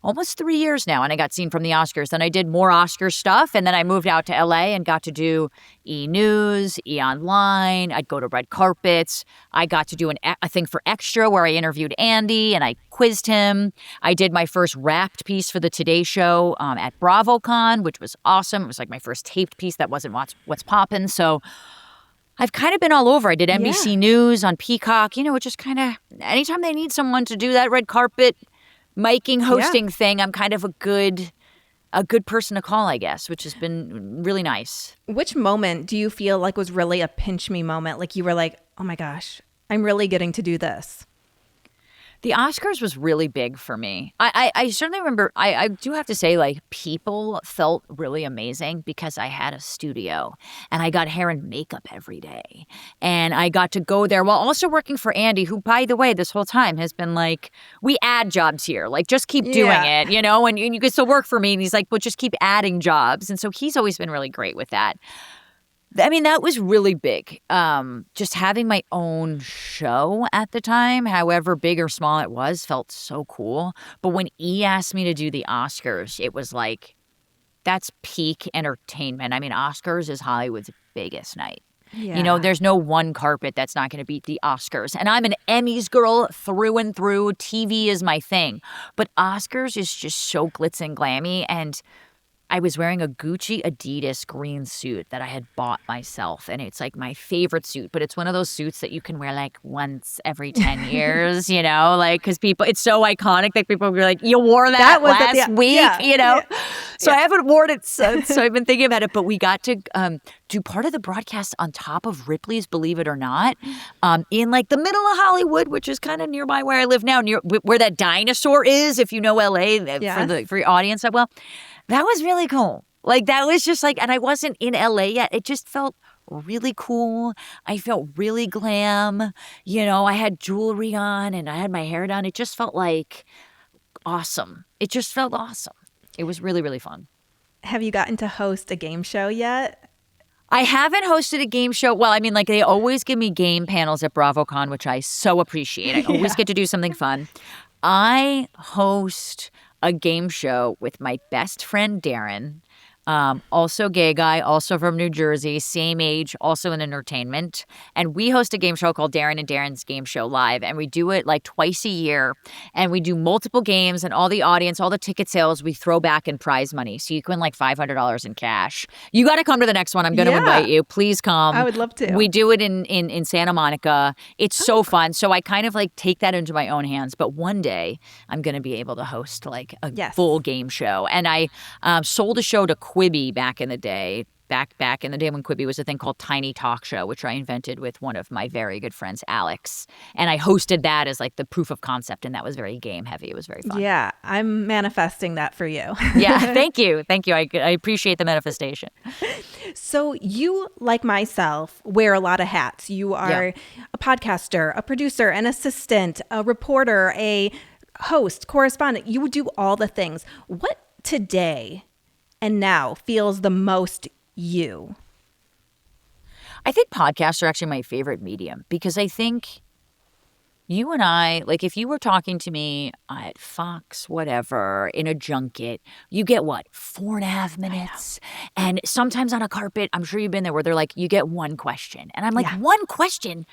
almost 3 years now, and I got seen from the Oscars. Then I did more Oscar stuff, and then I moved out to LA and got to do E! News, E! Online. I'd go to red carpets. I got to do a thing for Extra where I interviewed Andy and I quizzed him. I did my first wrapped piece for the Today Show at BravoCon, which was awesome. It was like my first taped piece that wasn't What's Poppin'. So I've kind of been all over. I did NBC News on Peacock. You know, it just kind of, anytime they need someone to do that red carpet miking, hosting thing, I'm kind of a good person to call, I guess, which has been really nice. Which moment do you feel like was really a pinch me moment? Like you were like, oh my gosh, I'm really getting to do this. The Oscars was really big for me. I certainly remember, I do have to say, like, people felt really amazing because I had a studio and I got hair and makeup every day. And I got to go there while also working for Andy, who, by the way, this whole time has been like, we add jobs here. Like, just keep doing it, you know, and you can still work for me. And he's like, well, just keep adding jobs. And so he's always been really great with that. I mean, that was really big. Just having my own show at the time, however big or small it was, felt so cool. But when E! asked me to do the Oscars, it was like, that's peak entertainment. I mean, Oscars is Hollywood's biggest night. Yeah. You know, there's no one carpet that's not going to beat the Oscars. And I'm an Emmys girl through and through. TV is my thing. But Oscars is just so glitz and glammy. And I was wearing a Gucci Adidas green suit that I had bought myself. And it's like my favorite suit. But it's one of those suits that you can wear like once every 10 years, you know, like because people, it's so iconic that people will be like, you wore that last week, you know. Yeah. So I haven't worn it since. So I've been thinking about it. But we got to do part of the broadcast on top of Ripley's Believe It or Not in like the middle of Hollywood, which is kind of nearby where I live now, near where that dinosaur is, if you know LA, for your audience that well. That was really cool. Like, that was just like, and I wasn't in LA yet. It just felt really cool. I felt really glam. You know, I had jewelry on and I had my hair done. It just felt like awesome. It just felt awesome. It was really, really fun. Have you gotten to host a game show yet? I haven't hosted a game show. Well, I mean, like, they always give me game panels at BravoCon, which I so appreciate. I always get to do something fun. I host a game show with my best friend, Daryn, also gay guy, also from New Jersey, same age, also in entertainment. And we host a game show called Daryn and Daryn's Game Show Live. And we do it like twice a year. And we do multiple games, and all the audience, all the ticket sales, we throw back in prize money. So you can win like $500 in cash. You got to come to the next one. I'm going to invite you. Please come. I would love to. We do it in Santa Monica. It's so fun. So I kind of like take that into my own hands. But one day I'm going to be able to host like a full game show. And I sold a show to Quibi back in the day. Back in the day when Quibi was a thing called Tiny Talk Show, which I invented with one of my very good friends, Alex. And I hosted that as like the proof of concept, and that was very game heavy. It was very fun. Yeah, I'm manifesting that for you. Yeah, thank you. Thank you. I appreciate the manifestation. So you, like myself, wear a lot of hats. You are a podcaster, a producer, an assistant, a reporter, a host, correspondent. You would do all the things. What today and now feels the most you? I think podcasts are actually my favorite medium because I think you and I, like if you were talking to me at Fox, whatever, in a junket, you get what, 4.5 minutes? And sometimes on a carpet, I'm sure you've been there where they're like, you get one question. And I'm like, one question?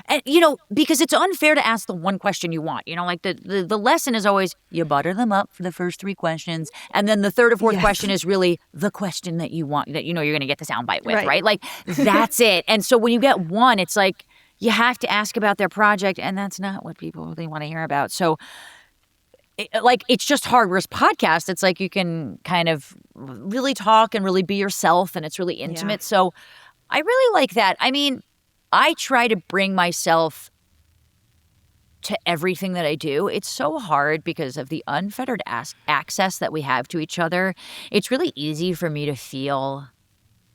And, you know, because it's unfair to ask the one question you want. You know, like the lesson is always you butter them up for the first 3 questions. And then the third or fourth question is really the question that you want, that you know you're going to get the soundbite with, right? Like that's it. And so when you get one, it's like, you have to ask about their project, and that's not what people really want to hear about. So, it's just hard. Whereas podcast, it's like you can kind of really talk and really be yourself, and it's really intimate. Yeah. So I really like that. I mean, I try to bring myself to everything that I do. It's so hard because of the unfettered access that we have to each other. It's really easy for me to feel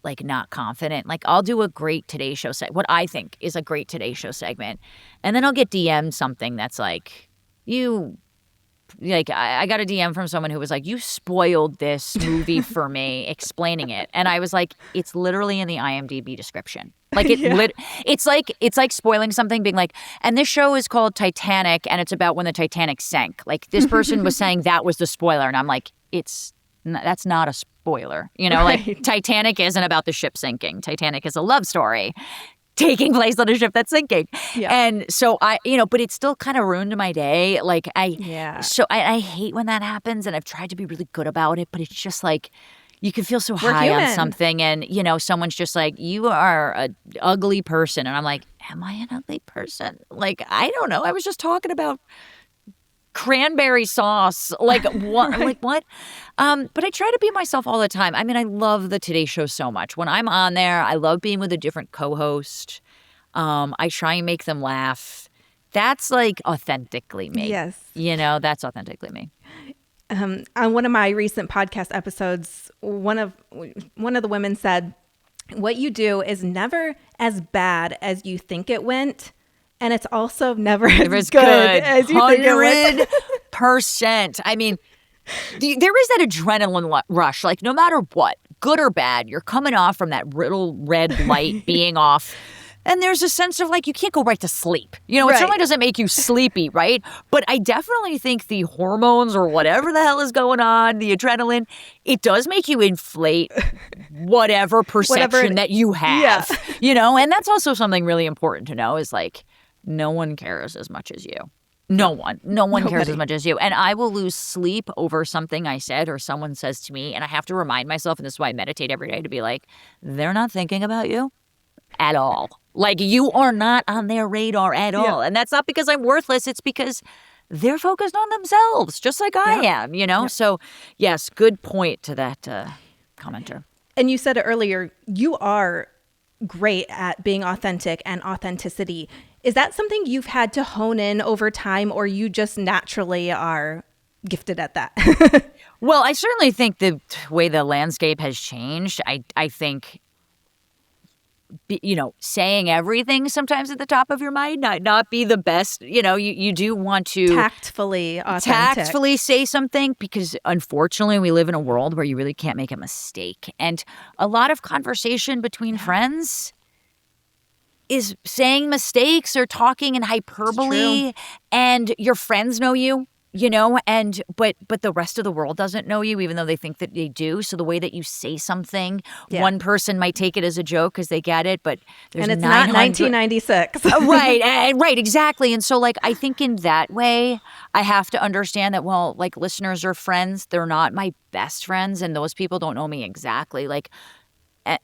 like not confident. Like I'll do a great Today Show what I think is a great Today Show segment. And then I'll get DM'd something that's like, you I got a DM from someone who was like, you spoiled this movie for me, explaining it. And I was like, it's literally in the IMDb description. Like it's like spoiling something, being like, and this show is called Titanic, and it's about when the Titanic sank. Like, this person was saying that was the spoiler, and I'm like, that's not a spoiler. Right. Like, Titanic isn't about the ship sinking. Titanic is a love story taking place on a ship that's sinking. Yeah. And so but it still kind of ruined my day. Like, so I hate when that happens, and I've tried to be really good about it, but it's just like, you can feel so high on something, and, someone's just like, you are an ugly person. And I'm like, am I an ugly person? Like, I don't know. I was just talking about cranberry sauce. Like, what? Right. Like, what? But I try to be myself all the time. I mean, I love the Today Show so much. When I'm on there, I love being with a different co-host. I try and make them laugh. That's like authentically me. Yes. That's authentically me. On one of my recent podcast episodes, one of the women said, what you do is never as bad as you think it went. And it's also never as good as you think it went. 100%. I mean, there is that adrenaline rush. Like, no matter what, good or bad, you're coming off from that little red light being off. And there's a sense of, like, you can't go right to sleep. It certainly doesn't make you sleepy, right? But I definitely think the hormones or whatever the hell is going on, the adrenaline, it does make you inflate whatever perception that you have. Yeah. And that's also something really important to know is, like, no one cares as much as you. No one cares as much as you. And I will lose sleep over something I said or someone says to me. And I have to remind myself, and this is why I meditate every day, to be like, they're not thinking about you at all. Like, you are not on their radar at all. And that's not because I'm worthless. It's because they're focused on themselves, just like I am, So, yes, good point to that commenter. And you said it earlier, you are great at being authentic and authenticity. Is that something you've had to hone in over time, or you just naturally are gifted at that? Well, I certainly think the way the landscape has changed, I think, saying everything sometimes at the top of your mind not be the best. You do want to tactfully say something, because unfortunately we live in a world where you really can't make a mistake. And a lot of conversation between friends is saying mistakes or talking in hyperbole, and your friends know you. But the rest of the world doesn't know you, even though they think that they do. So the way that you say something, one person might take it as a joke because they get it, but there's and it's not 1996. Right, exactly. And so, like, I think in that way, I have to understand that, well, like, listeners are friends. They're not my best friends, and those people don't know me exactly. Like,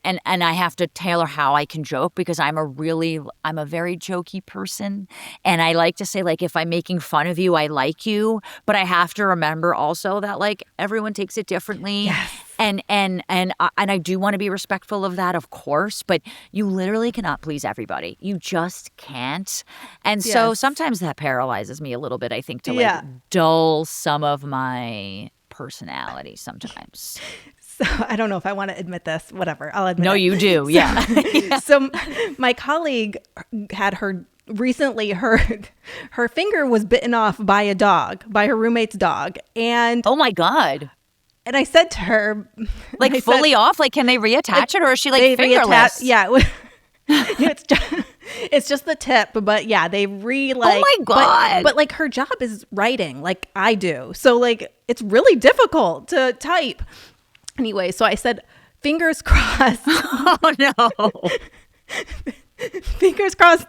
and I have to tailor how I can joke, because I'm a very jokey person. And I like to say, like, if I'm making fun of you, I like you. But I have to remember also that, like, everyone takes it differently. Yes. And I do want to be respectful of that, of course. But you literally cannot please everybody. You just can't. And so sometimes that paralyzes me a little bit, I think, to dull some of my personality sometimes. So I don't know if I want to admit this. Whatever, I'll admit it. No, you do. Yeah. So my colleague had recently her finger was bitten off by a dog, by her roommate's dog. And oh my God. And I said to her, like, fully off? Like, can they reattach it, or is she like fingerless? It's just the tip, but yeah, they oh my God. But like, her job is writing like I do. So like, it's really difficult to type. Anyway, so I said, fingers crossed. Oh no. Fingers crossed.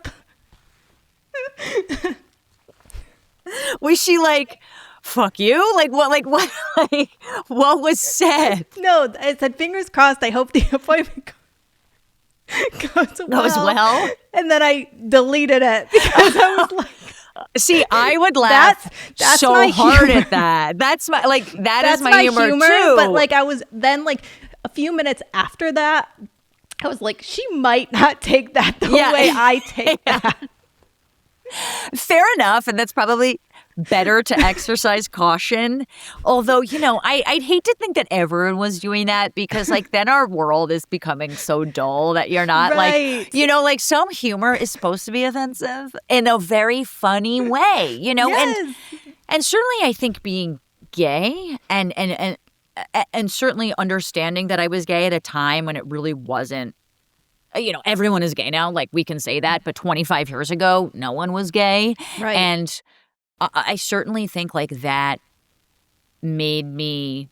Was she like, fuck you? Like what? Like what was said? No, I said, fingers crossed. I hope the appointment goes well. And then I deleted it because I was like, see, I would laugh that's so hard at that. That's my that's my humor too. But like, I was then like a few minutes after that, I was like, she might not take that the way I take that. Fair enough, and that's probably better to exercise caution. Although, I'd hate to think that everyone was doing that, because like then our world is becoming so dull that you're not like, like some humor is supposed to be offensive in a very funny way, Yes. And certainly I think being gay and certainly understanding that I was gay at a time when it really wasn't, everyone is gay now. Like, we can say that. But 25 years ago, no one was gay. Right. And I certainly think like that made me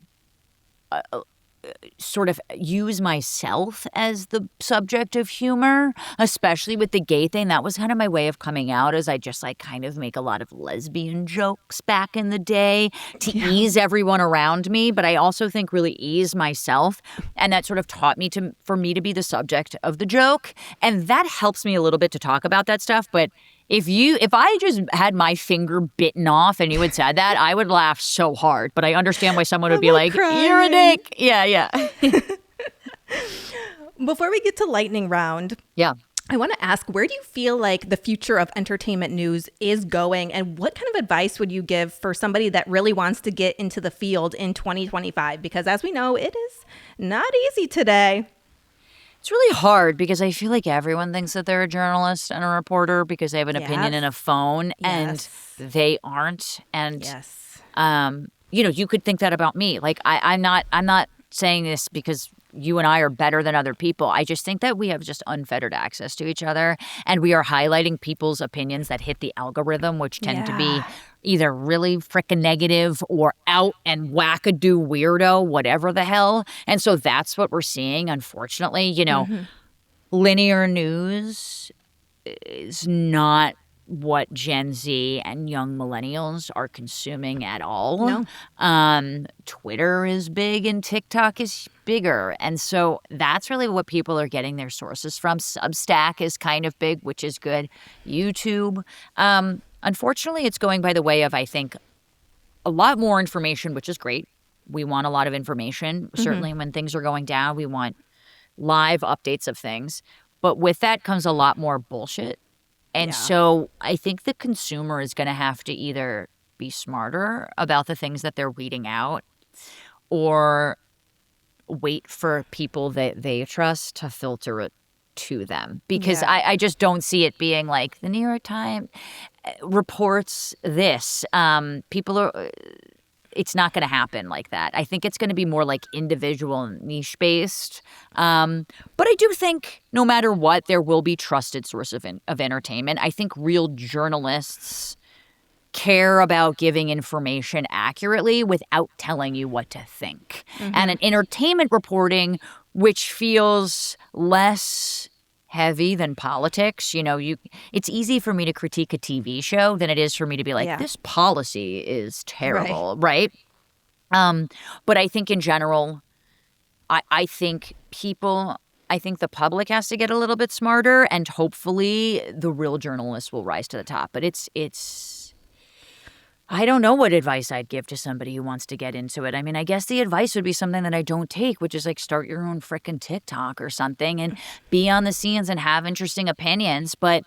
sort of use myself as the subject of humor, especially with the gay thing. That was kind of my way of coming out, as I just like kind of make a lot of lesbian jokes back in the day to ease everyone around me. But I also think really ease myself. And that sort of taught me for me to be the subject of the joke. And that helps me a little bit to talk about that stuff. But if I just had my finger bitten off and you had said that, I would laugh so hard. But I understand why someone would be like, crying. You're a dick. Yeah. Before we get to lightning round, I want to ask, where do you feel like the future of entertainment news is going? And what kind of advice would you give for somebody that really wants to get into the field in 2025? Because as we know, it is not easy today. It's really hard because I feel like everyone thinks that they're a journalist and a reporter because they have an opinion and a phone, and they aren't. And you could think that about me. Like I'm not saying this because you and I are better than other people. I just think that we have just unfettered access to each other, and we are highlighting people's opinions that hit the algorithm, which tend to be either really frickin' negative or out and wackadoo weirdo, whatever the hell. And so that's what we're seeing, unfortunately. Linear news is not what Gen Z and young millennials are consuming at all. No. Twitter is big and TikTok is bigger. And so that's really what people are getting their sources from. Substack is kind of big, which is good. YouTube. Unfortunately, it's going by the way of, I think, a lot more information, which is great. We want a lot of information. Certainly when things are going down, we want live updates of things. But with that comes a lot more bullshit. And so I think the consumer is going to have to either be smarter about the things that they're weeding out or wait for people that they trust to filter it to them. Because I just don't see it being like the New York Times reports this. It's not going to happen like that. I think it's going to be more like individual and niche based. But I do think no matter what, there will be trusted source of entertainment. I think real journalists care about giving information accurately without telling you what to think. And an entertainment reporting, which feels less heavy than politics. It's easy for me to critique a TV show than it is for me to be like, this policy is terrible, right? But I think in general, I think the public has to get a little bit smarter, and hopefully the real journalists will rise to the top. But I don't know what advice I'd give to somebody who wants to get into it. I mean, I guess the advice would be something that I don't take, which is like start your own frickin' TikTok or something and be on the scenes and have interesting opinions. But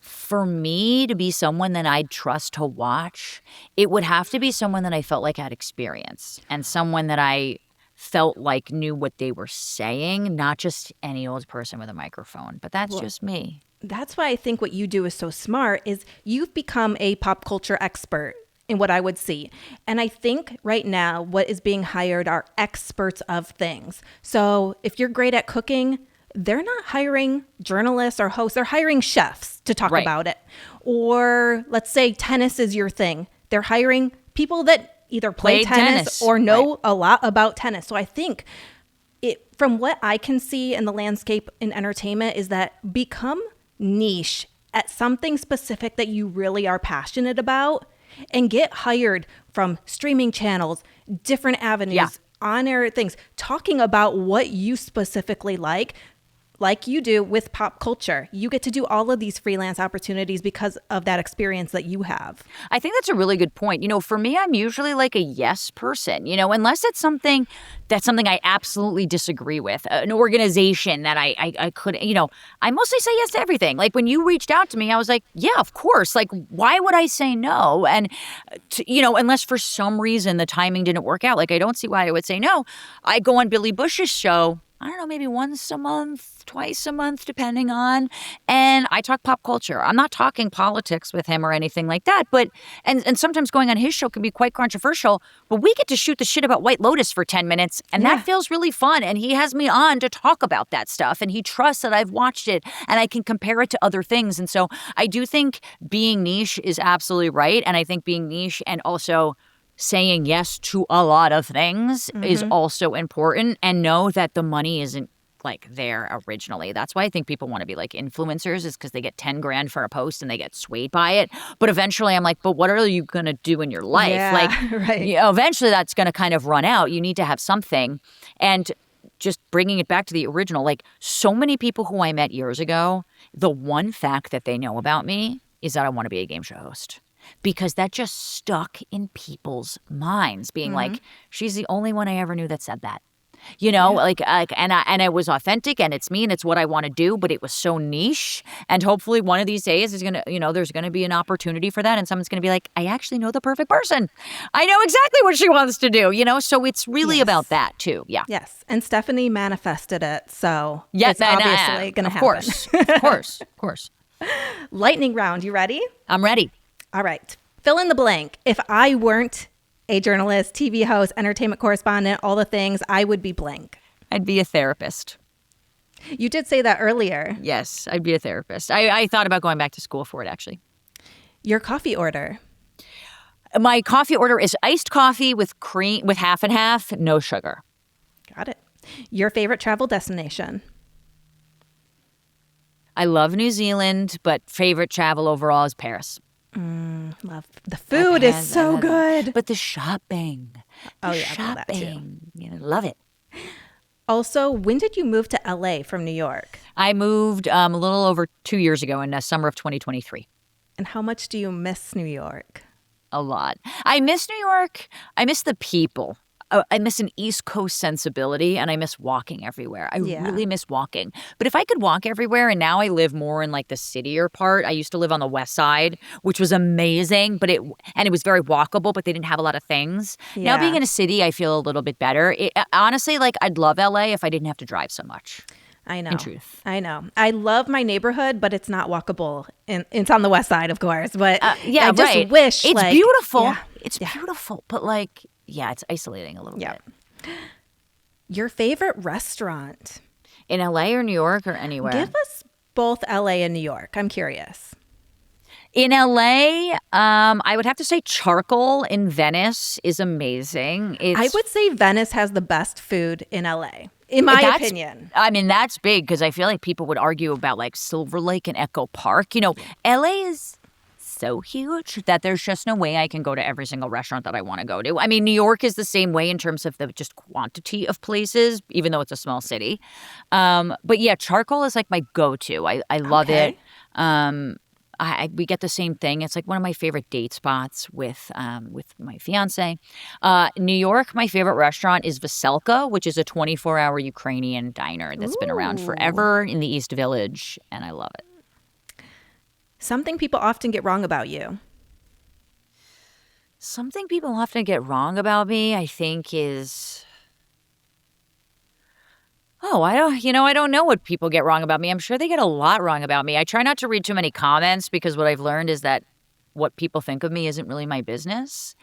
for me to be someone that I'd trust to watch, it would have to be someone that I felt like had experience and someone that I felt like knew what they were saying, not just any old person with a microphone. But that's just me. That's why I think what you do is so smart is you've become a pop culture expert in what I would see. And I think right now what is being hired are experts of things. So if you're great at cooking, they're not hiring journalists or hosts. They're hiring chefs to talk about it. Or let's say tennis is your thing. They're hiring people that either play tennis or know a lot about tennis. So I think from what I can see in the landscape in entertainment is that become niche at something specific that you really are passionate about and get hired from streaming channels, different avenues, on-air things, talking about what you specifically like you do with pop culture. You get to do all of these freelance opportunities because of that experience that you have. I think that's a really good point. For me, I'm usually like a yes person, unless it's something I absolutely disagree with, an organization that I could, I mostly say yes to everything. Like when you reached out to me, I was like, yeah, of course. Like, why would I say no? And, unless for some reason the timing didn't work out, like I don't see why I would say no. I go on Billy Bush's show I don't know, maybe once a month, twice a month, depending on. And I talk pop culture. I'm not talking politics with him or anything like that. But and sometimes going on his show can be quite controversial. But we get to shoot the shit about White Lotus for 10 minutes. And that feels really fun. And he has me on to talk about that stuff. And he trusts that I've watched it and I can compare it to other things. And so I do think being niche is absolutely right. And I think being niche and also saying yes to a lot of things is also important, and know that the money isn't like there originally. That's why I think people want to be like influencers, is because they get 10 grand for a post and they get swayed by it. But eventually I'm like, but what are you going to do in your life? Yeah, like, right. You know, eventually that's going to kind of run out. You need to have something. And just bringing it back to the original, like so many people who I met years ago, the one fact that they know about me is that I want to be a game show host. Because that just stuck in people's minds, being like, she's the only one I ever knew that said that. You know, like and it was authentic and it's me and it's what I want to do, but it was so niche. And hopefully one of these days is going to, you know, there's going to be an opportunity for that. And someone's going to be like, I actually know the perfect person. I know exactly what she wants to do, you know? So it's really about that too. Yeah. Yes. And Stephanie manifested it. So yes, it's obviously going to happen. Of course. Lightning round. You ready? I'm ready. All right. Fill in the blank. If I weren't a journalist, TV host, entertainment correspondent, all the things, I would be blank. I'd be a therapist. You did say that earlier. Yes, I'd be a therapist. I thought about going back to school for it, actually. Your coffee order. My coffee order is iced coffee with cream, with half and half, no sugar. Got it. Your favorite travel destination. I love New Zealand, but favorite travel overall is Paris. Love the food is so good. But the shopping. Oh, yeah, I love that too. You know, love it. Also, when did you move to LA from New York? I moved a little over 2 years ago in the summer of 2023. And how much do you miss New York? A lot. I miss New York. I miss the people. I miss an East Coast sensibility, and I miss walking everywhere. I really miss walking. But if I could walk everywhere, and now I live more in like the cittier part. I used to live on the west side, which was amazing, but it was very walkable, but they didn't have a lot of things. Yeah. Now being in a city, I feel a little bit better. Honestly, like I'd love LA if I didn't have to drive so much. I know. In truth. I know. I love my neighborhood, but it's not walkable. And it's on the west side, of course. But I just wish it's like, beautiful. Yeah. It's beautiful, but like, yeah, it's isolating a little bit. Your favorite restaurant? In LA or New York or anywhere? Give us both LA and New York. I'm curious. In LA, I would have to say Charcoal in Venice is amazing. I would say Venice has the best food in LA, in my opinion. I mean, that's big because I feel like people would argue about like Silver Lake and Echo Park. You know, LA is so huge that there's just no way I can go to every single restaurant that I want to go to. I mean, New York is the same way in terms of the just quantity of places, even though it's a small city. But yeah, Charcoal is like my go-to. I love it. We get the same thing. It's like one of my favorite date spots with my fiance. New York, my favorite restaurant is Veselka, which is a 24-hour Ukrainian diner that's been around forever in the East Village, and I love it. Something people often get wrong about you. Something people often get wrong about me, I think, is... I don't know what people get wrong about me. I'm sure they get a lot wrong about me. I try not to read too many comments because what I've learned is that what people think of me isn't really my business,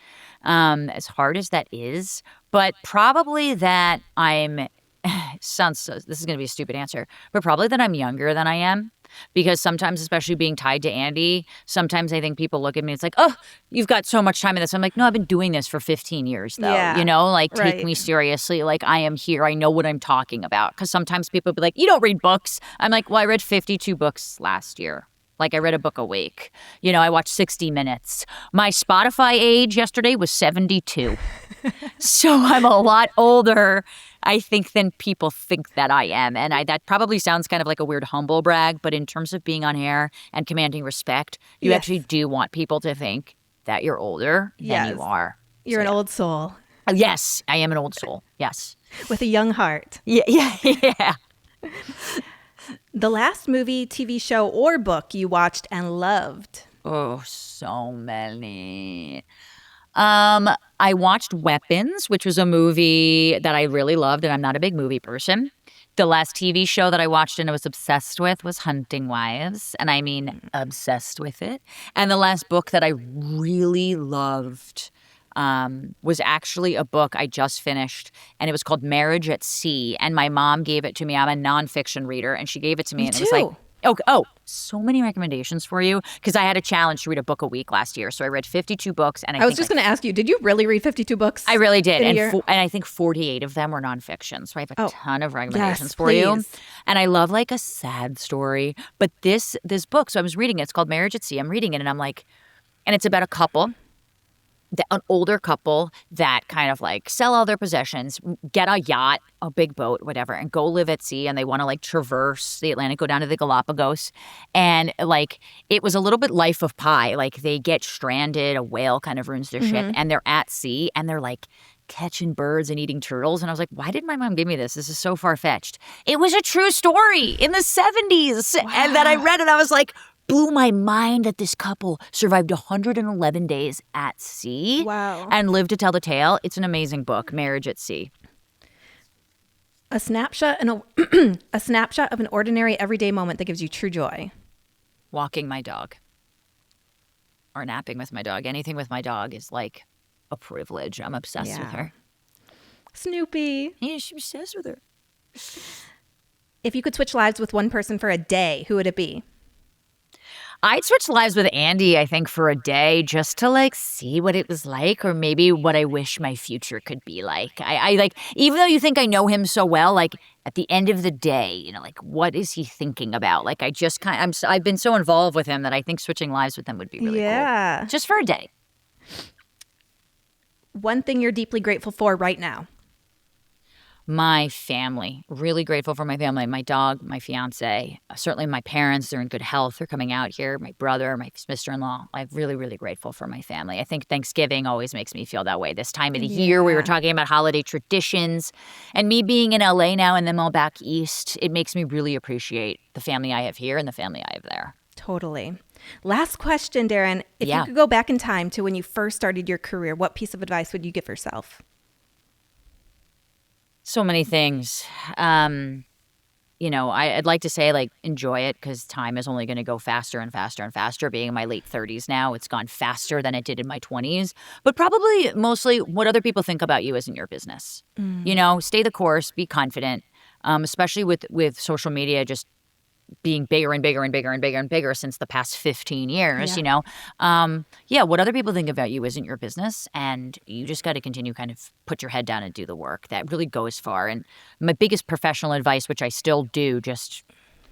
as hard as that is. But probably that this is going to be a stupid answer, but probably that I'm younger than I am. Because sometimes, especially being tied to Andy, sometimes I think people look at me, it's like, oh, you've got so much time in this. I'm like, no, I've been doing this for 15 years, though. Yeah, you know, like, take me seriously. Like, I am here. I know what I'm talking about. Because sometimes people be like, you don't read books. I'm like, well, I read 52 books last year. Like, I read a book a week. You know, I watched 60 Minutes. My Spotify age yesterday was 72. So I'm a lot older, I think, than people think that I am. And that probably sounds kind of like a weird humble brag, but in terms of being on air and commanding respect, you actually do want people to think that you're older than you are. You're an old soul. Yes, I am an old soul. Yes. With a young heart. Yeah. The last movie, TV show, or book you watched and loved? Oh, so many. I watched Weapons, which was a movie that I really loved, and I'm not a big movie person. The last TV show that I watched and I was obsessed with was Hunting Wives. And I mean, obsessed with it. And the last book that I really loved was actually a book I just finished, and it was called Marriage at Sea. And my mom gave it to me. I'm a nonfiction reader, and she gave it to me. Me and too. It was like, oh, so many recommendations for you, because I had a challenge to read a book a week last year. So I read 52 books. And I was just going to ask you, did you really read 52 books? I really did. And I think 48 of them were nonfiction. So I have a ton of recommendations for you. And I love like a sad story. But this book, so I was reading it. It's called Marriage at Sea. I'm reading it and I'm like, and it's about a couple. An older couple that kind of like sell all their possessions, get a yacht, a big boat, whatever, and go live at sea. And they want to like traverse the Atlantic, go down to the Galapagos. And like it was a little bit Life of Pi. Like they get stranded, a whale kind of ruins their ship, and they're at sea and they're like catching birds and eating turtles. And I was like, why did my mom give me this? This is so far-fetched. It was a true story in the 70s. Wow. And then I read it. I was like, blew my mind that this couple survived 111 days at sea. Wow. And lived to tell the tale. It's an amazing book, Marriage at Sea. A snapshot a snapshot of an ordinary everyday moment that gives you true joy. Walking my dog. Or napping with my dog. Anything with my dog is like a privilege. I'm obsessed with her. Snoopy. Yeah, she's obsessed with her. If you could switch lives with one person for a day, who would it be? I'd switch lives with Andy, I think, for a day just to like see what it was like, or maybe what I wish my future could be like. I like, even though you think I know him so well, like at the end of the day, you know, like what is he thinking about? Like I've been so involved with him that I think switching lives with him would be really cool. Just for a day. One thing you're deeply grateful for right now. My family. Really grateful for my family. My dog, my fiance, certainly my parents. They're in good health. They're coming out here. My brother, my sister-in-law. I'm really, really grateful for my family. I think Thanksgiving always makes me feel that way. This time of the year, we were talking about holiday traditions. And me being in LA now and them all back east, it makes me really appreciate the family I have here and the family I have there. Totally. Last question, Daryn. If you could go back in time to when you first started your career, what piece of advice would you give yourself? So many things. You know, I'd like to say, like, enjoy it because time is only going to go faster and faster and faster. Being in my late 30s now, it's gone faster than it did in my 20s. But probably mostly what other people think about you isn't your business. You know, stay the course, be confident, especially with social media just being bigger and bigger and bigger and bigger and bigger since the past 15 years, you know. What other people think about you isn't your business, and you just got to continue kind of put your head down and do the work. That really goes far. And my biggest professional advice, which I still do, just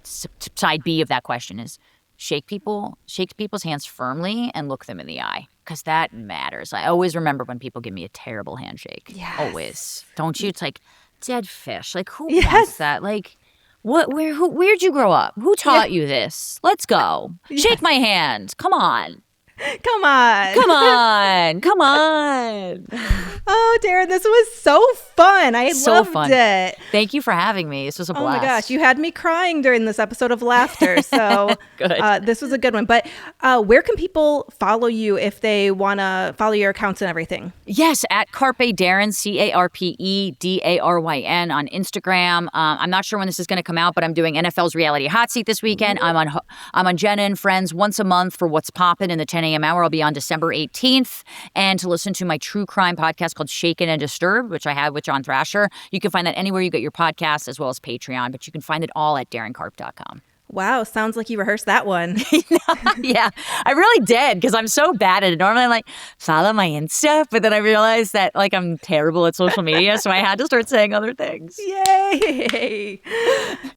side B of that question, is shake people's hands firmly and look them in the eye, because that matters. I always remember when people give me a terrible handshake. Always. Don't you? It's like dead fish. Like, who wants that? Like, where'd you grow up? Who taught you this? Let's go. Shake my hand. Come on. Come on. Oh, Daryn, this was so fun. I loved it. Thank you for having me. This was a blast. Oh my gosh, you had me crying during this episode of laughter. So this was a good one. But where can people follow you if they want to follow your accounts and everything? Yes, at Carpe Daryn, CarpeDaryn on Instagram. I'm not sure when this is going to come out, but I'm doing NFL's Reality Hot Seat this weekend. I'm on Jenna and Friends once a month for What's Poppin' in the 10 a.m. hour. I'll be on December 18th. And to listen to my true crime podcast called Shaken and Disturbed, which I have with John Thrasher. You can find that anywhere you get your podcasts, as well as Patreon, but you can find it all at DarynCarp.com. Wow, sounds like you rehearsed that one. Yeah, I really did, because I'm so bad at it. Normally I'm like, follow my Insta, but then I realized that like I'm terrible at social media, so I had to start saying other things. Yay!